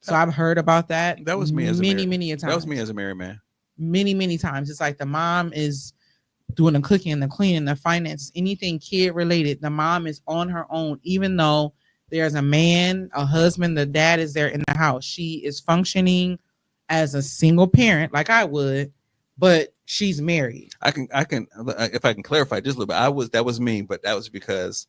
So I've heard about that. That was me as many a times. That was me as a married man. Many times. It's like the mom is doing the cooking, the cleaning, the finances, anything kid related. The mom is on her own, even though there's a man, a husband, the dad is there in the house. She is functioning as a single parent, like I would, but she's married. I can, if I can clarify just a little bit, that was me, but that was because,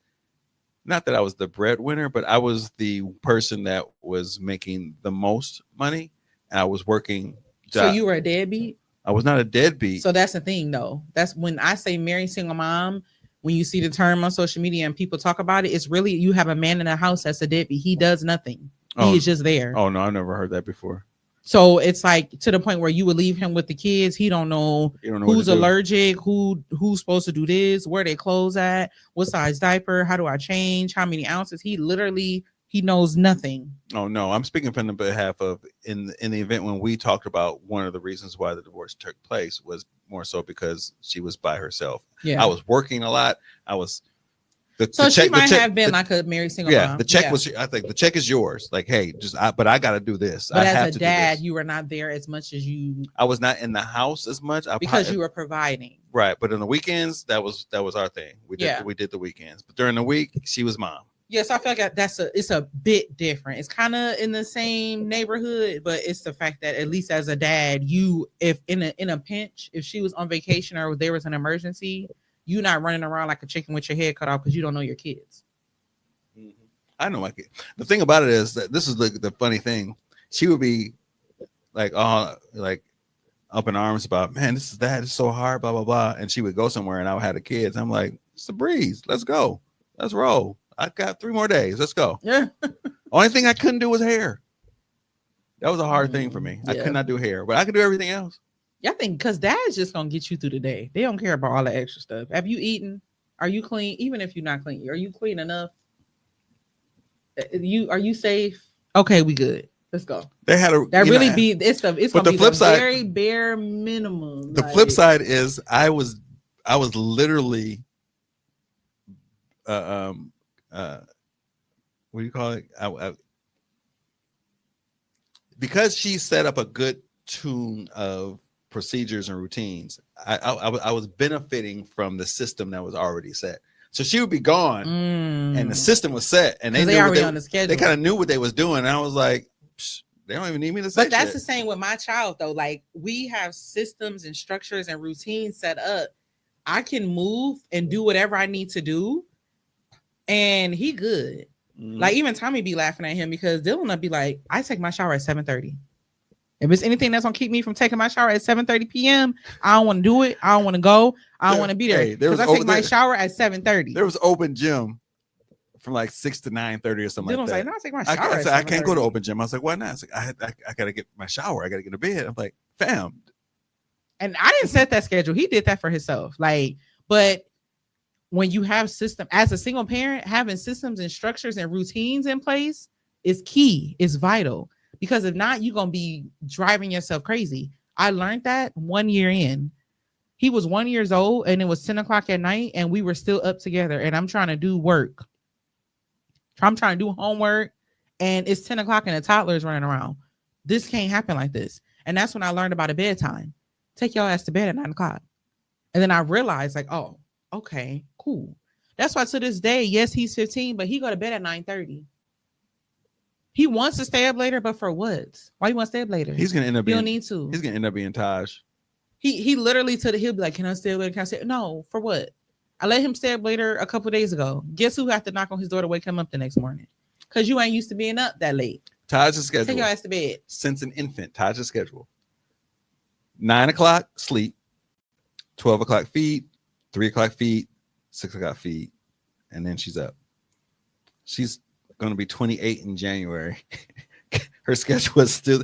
not that I was the breadwinner, but I was the person that was making the most money, and I was working. So you were a deadbeat? I was not a deadbeat. So that's the thing, though. That's when I say married single mom. When you see the term on social media and people talk about it, it's really you have a man in the house that's a deadbeat. He does nothing. He is just there. Oh no, I never heard that before. So it's like to the point where you would leave him with the kids. He don't know who's allergic, who's supposed to do this, where they clothes at, what size diaper, how do I change, how many ounces. He knows nothing. Oh no, I'm speaking from the behalf of in the event when we talked about one of the reasons why the divorce took place was more so because she was by herself. Yeah, I was working a lot. I was. She might have been like a married single mom. The check was. I think the check is yours. Like, hey, but I got to do this. But as a dad, you were not there as much as you. I was not in the house as much because you were providing. Right, but on the weekends, that was our thing. We did the weekends, but during the week, she was mom. Yes, I feel like it's a bit different. It's kind of in the same neighborhood, but it's the fact that at least as a dad, if in a pinch, if she was on vacation or there was an emergency, you're not running around like a chicken with your head cut off because you don't know your kids. Mm-hmm. I know my kid. The thing about it is that this is the funny thing. She would be like, oh, like up in arms about, man, this is so hard, blah, blah, blah. And she would go somewhere and I would have the kids. I'm like, it's a breeze. Let's go. Let's roll. I got 3 more days. Let's go. Yeah. Only thing I couldn't do was hair. That was a hard thing for me. Yeah. I could not do hair, but I could do everything else. Yeah, I think because dad's just gonna get you through the day. They don't care about all the extra stuff. Have you eaten? Are you clean? Even if you're not clean, are you clean enough? Are you safe? Okay, we good. Let's go. They had a That you really know, be it's but gonna the be flip the side, very bare minimum. the flip side is I was literally what do you call it? Because she set up a good tune of procedures and routines, I was benefiting from the system that was already set. So she would be gone, and the system was set, and they knew already on the schedule. They kind of knew what they was doing, and I was like, they don't even need me to say. But that's the same with my child, though. Like, we have systems and structures and routines set up. I can move and do whatever I need to do, and he good. Like, even Tommy be laughing at him because Dylan will be like, I take my shower at 7:30. If it's anything that's gonna keep me from taking my shower at 7:30 p.m., I don't want to do it. I don't want to go. I don't want to be there because I take my shower at 7:30. There was open gym from like 6 to 9:30 or something Dylan's like that. like, no, I take my shower. I said, I can't go to open gym. I was like, why not? I was like, I gotta get my shower. I gotta get to bed. I'm like, fam. And I didn't set that schedule. He did that for himself. Like, but when you have system as a single parent, having systems and structures and routines in place is key, is vital. Because if not, you're gonna be driving yourself crazy. I learned that 1 year in. He was 1 year old and it was 10 o'clock at night and we were still up together and I'm trying to do work. I'm trying to do homework and it's 10 o'clock and the toddler is running around. This can't happen like this. And that's when I learned about a bedtime. Take your ass to bed at 9 o'clock. And then I realized like, oh, okay, cool. That's why to this day, yes, he's 15, but he go to bed at 9:30. He wants to stay up later, but for what? Why you want to stay up later? He's gonna end up. You don't need to. He's gonna end up being Taj. He literally he'll be like, "Can I stay up later? Can I stay?" No, for what? I let him stay up later a couple of days ago. Guess who had to knock on his door to wake him up the next morning? Because you ain't used to being up that late. Taj's schedule. Take your ass to bed. Since an infant, Taj's schedule. 9 o'clock sleep, 12 o'clock feed, 3 o'clock feed, 6 o'clock feed, and then she's up. She's going to be 28 in January. Her schedule is still.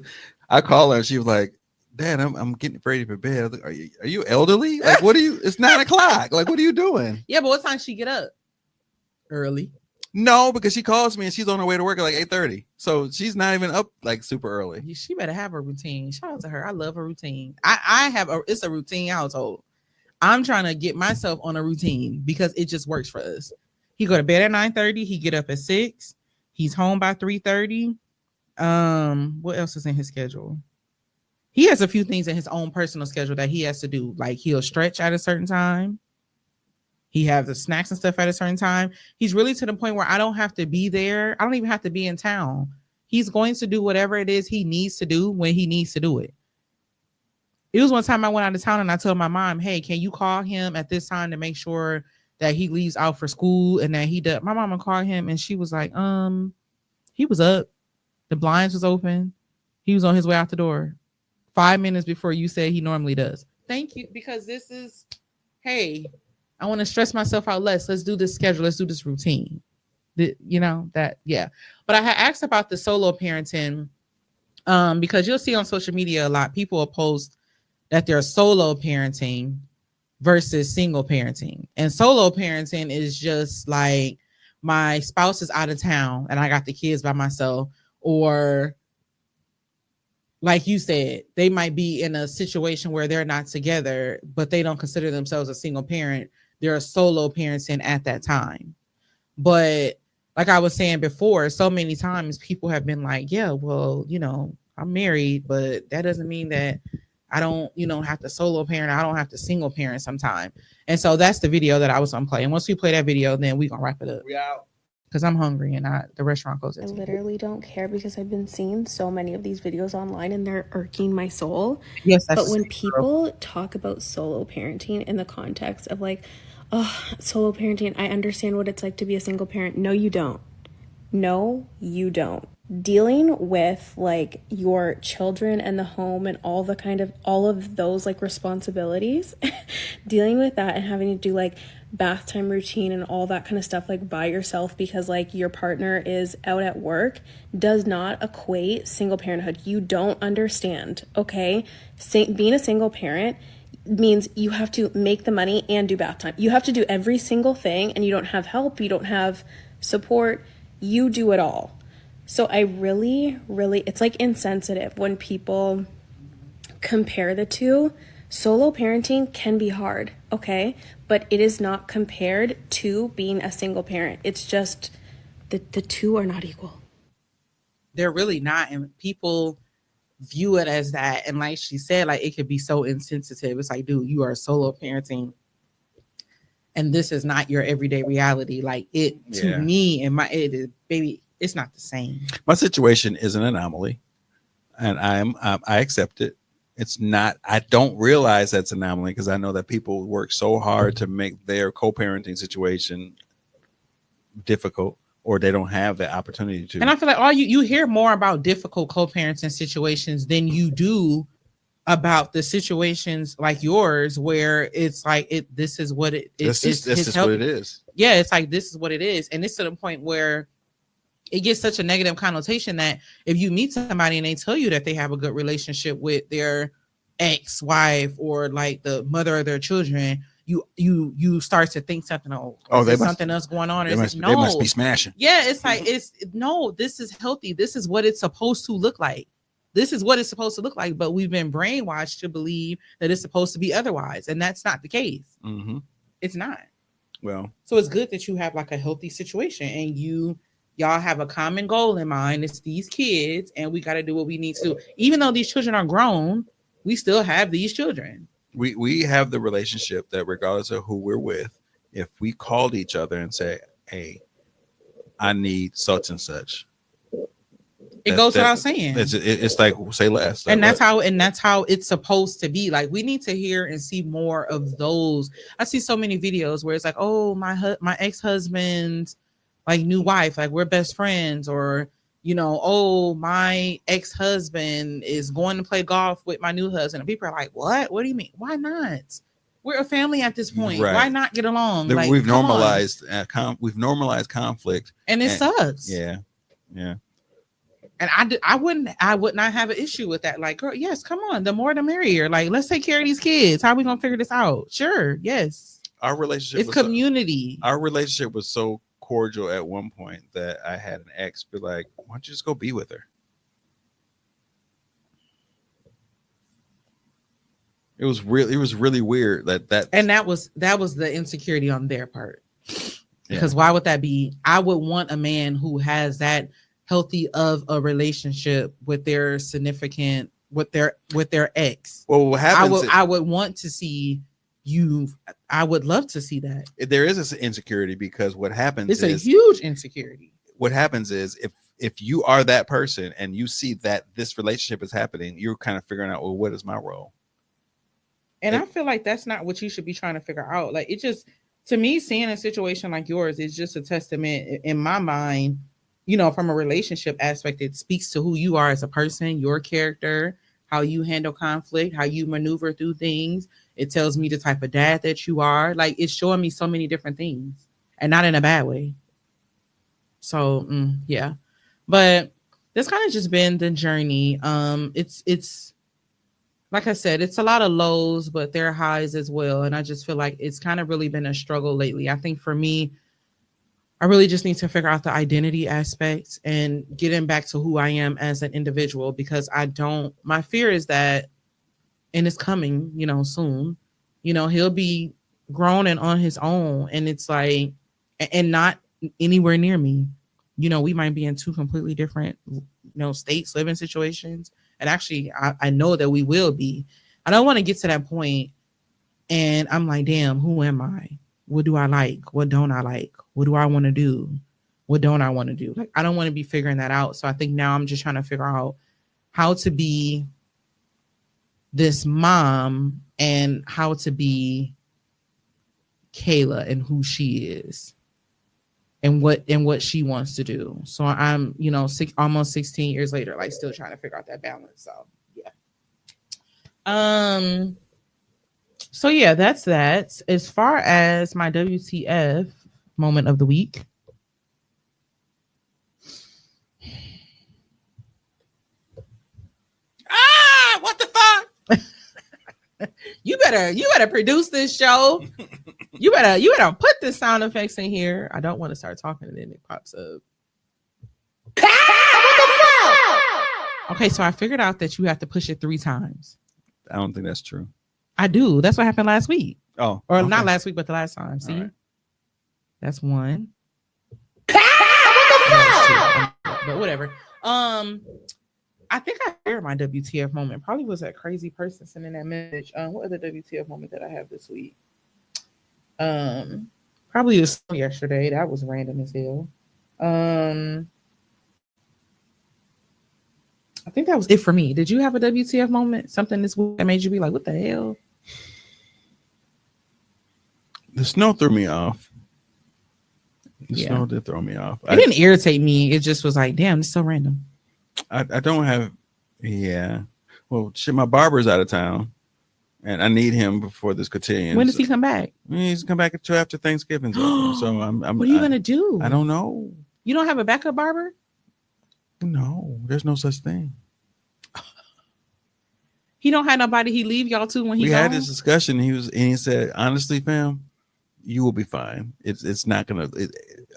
I call her and she was like, Dad, I'm getting ready for bed. I was like, are you elderly? Like, what are you? It's 9 o'clock. Like, what are you doing? Yeah, but what time she get up? Early. No, because she calls me and she's on her way to work at like 8:30. So she's not even up like super early. She better have a routine. Shout out to her. I love her routine. I have it's a routine household. I'm trying to get myself on a routine because it just works for us. He go to bed at 9:30. He get up at 6. He's home by 3:30. What else is in his schedule? He has a few things in his own personal schedule that he has to do. Like he'll stretch at a certain time. He has the snacks and stuff at a certain time. He's really to the point where I don't have to be there. I don't even have to be in town. He's going to do whatever it is he needs to do when he needs to do it. It was one time I went out of town and I told my mom, hey, can you call him at this time to make sure that he leaves out for school and that he does. My mama called him and she was like, he was up. The blinds was open. He was on his way out the door 5 minutes before you said he normally does. Thank you. Because this is, hey, I want to stress myself out less. Let's do this schedule. Let's do this routine. Yeah. But I had asked about the solo parenting because you'll see on social media a lot. People will post that they're solo parenting versus single parenting. And solo parenting is just like my spouse is out of town and I got the kids by myself. Or like you said, they might be in a situation where they're not together, but they don't consider themselves a single parent. They're a solo parenting at that time. But like I was saying before, so many times people have been like, yeah, well, I'm married, but that doesn't mean that I don't, have to solo parent. I don't have to single parent sometime. And so that's the video that I was going to play. And once we play that video, then we're going to wrap it up. We out. Because I'm hungry and the restaurant goes. I literally don't care because I've been seeing so many of these videos online and they're irking my soul. Yes, but when people talk about solo parenting in the context of like, oh, solo parenting, I understand what it's like to be a single parent. No, you don't. No, you don't. Dealing with like your children and the home and all of those like responsibilities, dealing with that and having to do like bath time routine and all that kind of stuff like by yourself because like your partner is out at work does not equate single parenthood. You don't understand, okay? Being a single parent means you have to make the money and do bath time. You have to do every single thing and you don't have help. You don't have support. You do it all. So I really, it's like insensitive when people compare the two. Solo parenting can be hard, okay? But it is not compared to being a single parent. It's just the two are not equal. They're really not. And people view it as that. And like she said, like it could be so insensitive. It's like, dude, you are solo parenting. And this is not your everyday reality. Like it to me and it is, baby, it's not the same. My situation is an anomaly, and I accept it. It's not. I don't realize that's an anomaly because I know that people work so hard to make their co-parenting situation difficult, or they don't have the opportunity to. And I feel like you hear more about difficult co-parenting situations than you do about the situations like yours where it's like this is what it is. This is what it is. Yeah, it's like this is what it is, and it's to the point where it gets such a negative connotation that if you meet somebody and they tell you that they have a good relationship with their ex-wife or like the mother of their children, you start to think something. There's something else going on. They must be smashing. Yeah, it's like this is healthy. This is what it's supposed to look like. This is what it's supposed to look like. But we've been brainwashed to believe that it's supposed to be otherwise, and that's not the case. Mm-hmm. It's not. Well, so it's good that you have like a healthy situation and y'all have a common goal in mind. It's these kids, and we got to do what we need to. Even though these children are grown, we still have these children. We have the relationship that regardless of who we're with, if we called each other and say, hey, I need such and such. It goes without saying. It's like say less. And that's how it's supposed to be. Like we need to hear and see more of those. I see so many videos where it's like, oh, my ex-husband's like new wife, like we're best friends, or oh, my ex-husband is going to play golf with my new husband. And people are like, what do you mean? Why not? We're a family at this point. Right. Why not get along? Like, we've normalized conflict, and it sucks. Yeah. And I would not have an issue with that. Like, girl, yes, come on, the more the merrier. Like, let's take care of these kids. How are we gonna figure this out? Sure, yes. Our relationship, it's community. Our relationship was so cordial at one point that I had an ex be like, why don't you just go be with her? It was really weird that was the insecurity on their part. Because why would that be? I would want a man who has that healthy of a relationship with their significant, with their ex. Well, what happens? I would want to see you. I would love to see that. There is this insecurity because what happens is a huge insecurity. What happens is if you are that person and you see that this relationship is happening, you're kind of figuring out, well, what is my role? And I feel like that's not what you should be trying to figure out. Like it just, to me, seeing a situation like yours is just a testament in my mind. From a relationship aspect, it speaks to who you are as a person, your character, how you handle conflict, how you maneuver through things. It tells me the type of dad that you are. Like it's showing me so many different things, and not in a bad way. So yeah, but that's kind of just been the journey. It's like I said, it's a lot of lows, but there are highs as well. And I just feel like it's kind of really been a struggle lately. I think for me, I really just need to figure out the identity aspects and getting back to who I am as an individual, because my fear is that, and it's coming, soon, he'll be grown and on his own. And it's like, and not anywhere near me, we might be in two completely different, states, living situations. And actually, I know that we will be. I don't want to get to that point and I'm like, damn, who am I? What do I like? What don't I like? What do I want to do? What don't I want to do? Like, I don't want to be figuring that out. So I think now I'm just trying to figure out how to be this mom and how to be Kayla and who she is and what she wants to do. So I'm, almost 16 years later, like still trying to figure out that balance. So yeah. So yeah, that's that. As far as my WTF moment of the week. What the fuck? You better produce this show. You better put the sound effects in here. I don't want to start talking and then it pops up. Okay, so I figured out that you have to push it 3 times. I don't think that's true. I do. That's what happened last week. Oh, Or okay. not last week, but the last time. See? right. That's one. But whatever. I think I shared my WTF moment. Probably was that crazy person sending that message. What other WTF moment that I have this week? Probably the song yesterday. That was random as hell. I think that was it for me. Did you have a WTF moment? Something this week that made you be like, what the hell? The snow threw me off. The Yeah. snow did throw me off. It didn't irritate me. It just was like, damn, it's so random. I don't have, yeah. Well, shit, my barber's out of town, and I need him before this continues. When does he come back? He's come back until after Thanksgiving. So I'm what are you gonna do? I don't know. You don't have a backup barber? No, there's no such thing. He don't have nobody he leave y'all to when he We gone? had this discussion. He said, honestly, fam, you will be fine. It's not gonna.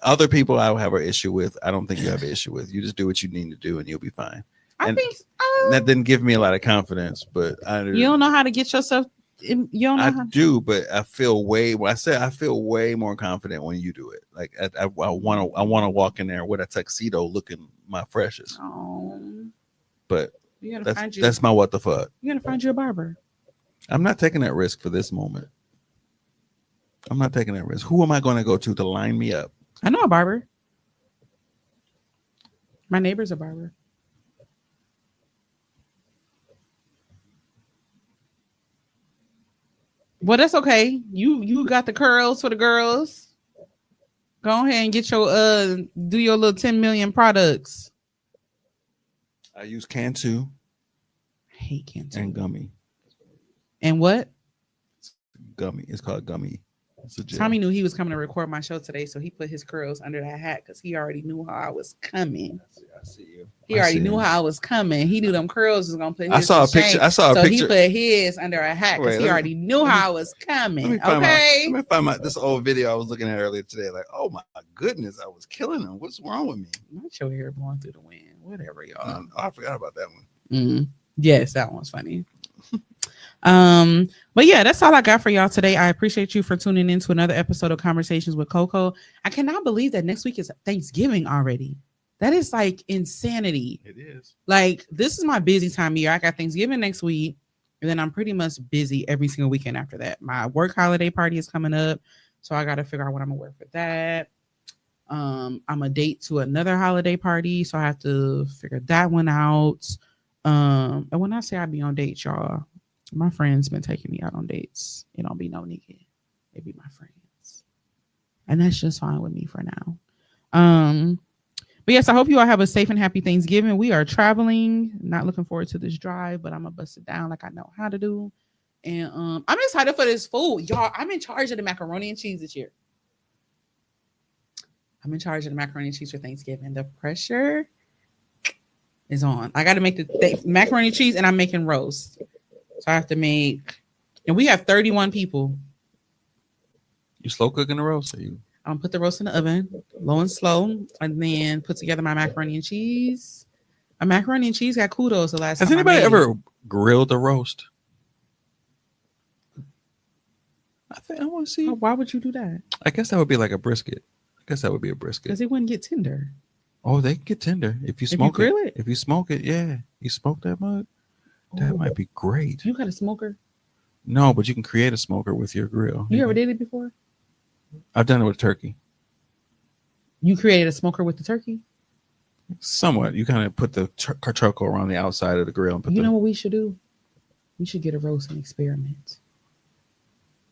Other people I will have an issue with. I don't think you have an issue with. You just do what you need to do, and you'll be fine. I think that didn't give me a lot of confidence, but you don't know how to get yourself. You don't know. I do, but I feel way. When I said I feel way more confident when you do it. Like I want to walk in there with a tuxedo, looking my freshest. Oh, but you gotta that's my what the fuck. You gotta find you a barber. I'm not taking that risk for this moment. I'm not taking that risk. Who am I going to go to line me up? I know a barber. My neighbor's a barber. Well, that's okay. You got the curls for the girls. Go ahead and get your do your little 10 million products. I use Cantu. I hate Cantu. And gummy. And what? Gummy. It's called gummy. Tommy knew he was coming to record my show today, so he put his curls under that hat because he already knew how I was coming. I see you. He already knew how I was coming. He knew them curls was gonna put his. I saw a picture. So he put his under a hat because he already knew how I was coming. Let me find this old video I was looking at earlier today. Like, oh my goodness, I was killing him. What's wrong with me? Not your hair blowing through the wind. Whatever, y'all. I forgot about that one. Mm-hmm. Yes, that one's funny. But yeah, that's all I got for y'all today. I appreciate you for tuning in to another episode of Conversations with Coco. I cannot believe that next week is Thanksgiving already. That is like insanity. It is. Like, this is my busy time of year. I got Thanksgiving next week, and then I'm pretty much busy every single weekend after that. My work holiday party is coming up, so I got to figure out what I'm gonna wear for that. I'm a date to another holiday party, so I have to figure that one out. And when I say I be on dates, y'all, my friends been taking me out on dates. It don't be no nigga. It be my friends. And that's just fine with me for now. But yes, I hope you all have a safe and happy Thanksgiving. We are traveling. Not looking forward to this drive, but I'm gonna bust it down like I know how to do. And I'm excited for this food. Y'all, I'm in charge of the macaroni and cheese this year. I'm in charge of the macaroni and cheese for Thanksgiving. The pressure is on. I got to make the macaroni and cheese, and I'm making roast. So I have to make, and we have 31 people. You slow cooking the roast? Or you? I'm put the roast in the oven, low and slow, and then put together my macaroni and cheese. A macaroni and cheese got kudos the last time. Has anybody ever grilled the roast? I want to see. Why would you do that? I guess that would be like a brisket. I guess that would be a brisket. Because it wouldn't get tender. Oh, they can get tender if you smoke grill it. If you smoke it, yeah, you smoke that mug. That might be great. You got a smoker? No, but you can create a smoker with your grill. You ever did it before? I've done it with turkey. You created a smoker with the turkey? Somewhat. You kind of put the charcoal around the outside of the grill and put. You know what we should do? We should get a roast and experiment.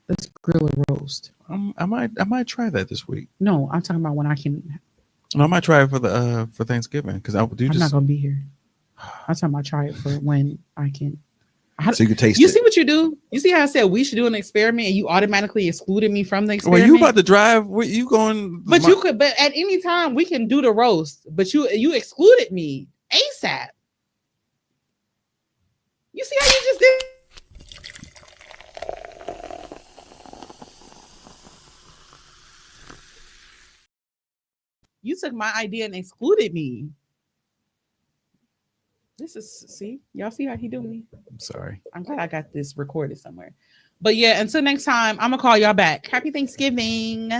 Let's grill a roast. I might try that this week. No, I'm talking about when I can. I might try it for Thanksgiving because I'm not gonna be here. I'm talking about try it for when I can. So you can taste it. You see what you do? You see how I said we should do an experiment and you automatically excluded me from the experiment? Well, you about to drive? Where you going? But you could. But at any time we can do the roast. But you excluded me ASAP. You see how you just did? You took my idea and excluded me. This is, see, y'all see how he do me? I'm sorry. I'm glad I got this recorded somewhere. But yeah, until next time, I'm gonna call y'all back. Happy Thanksgiving.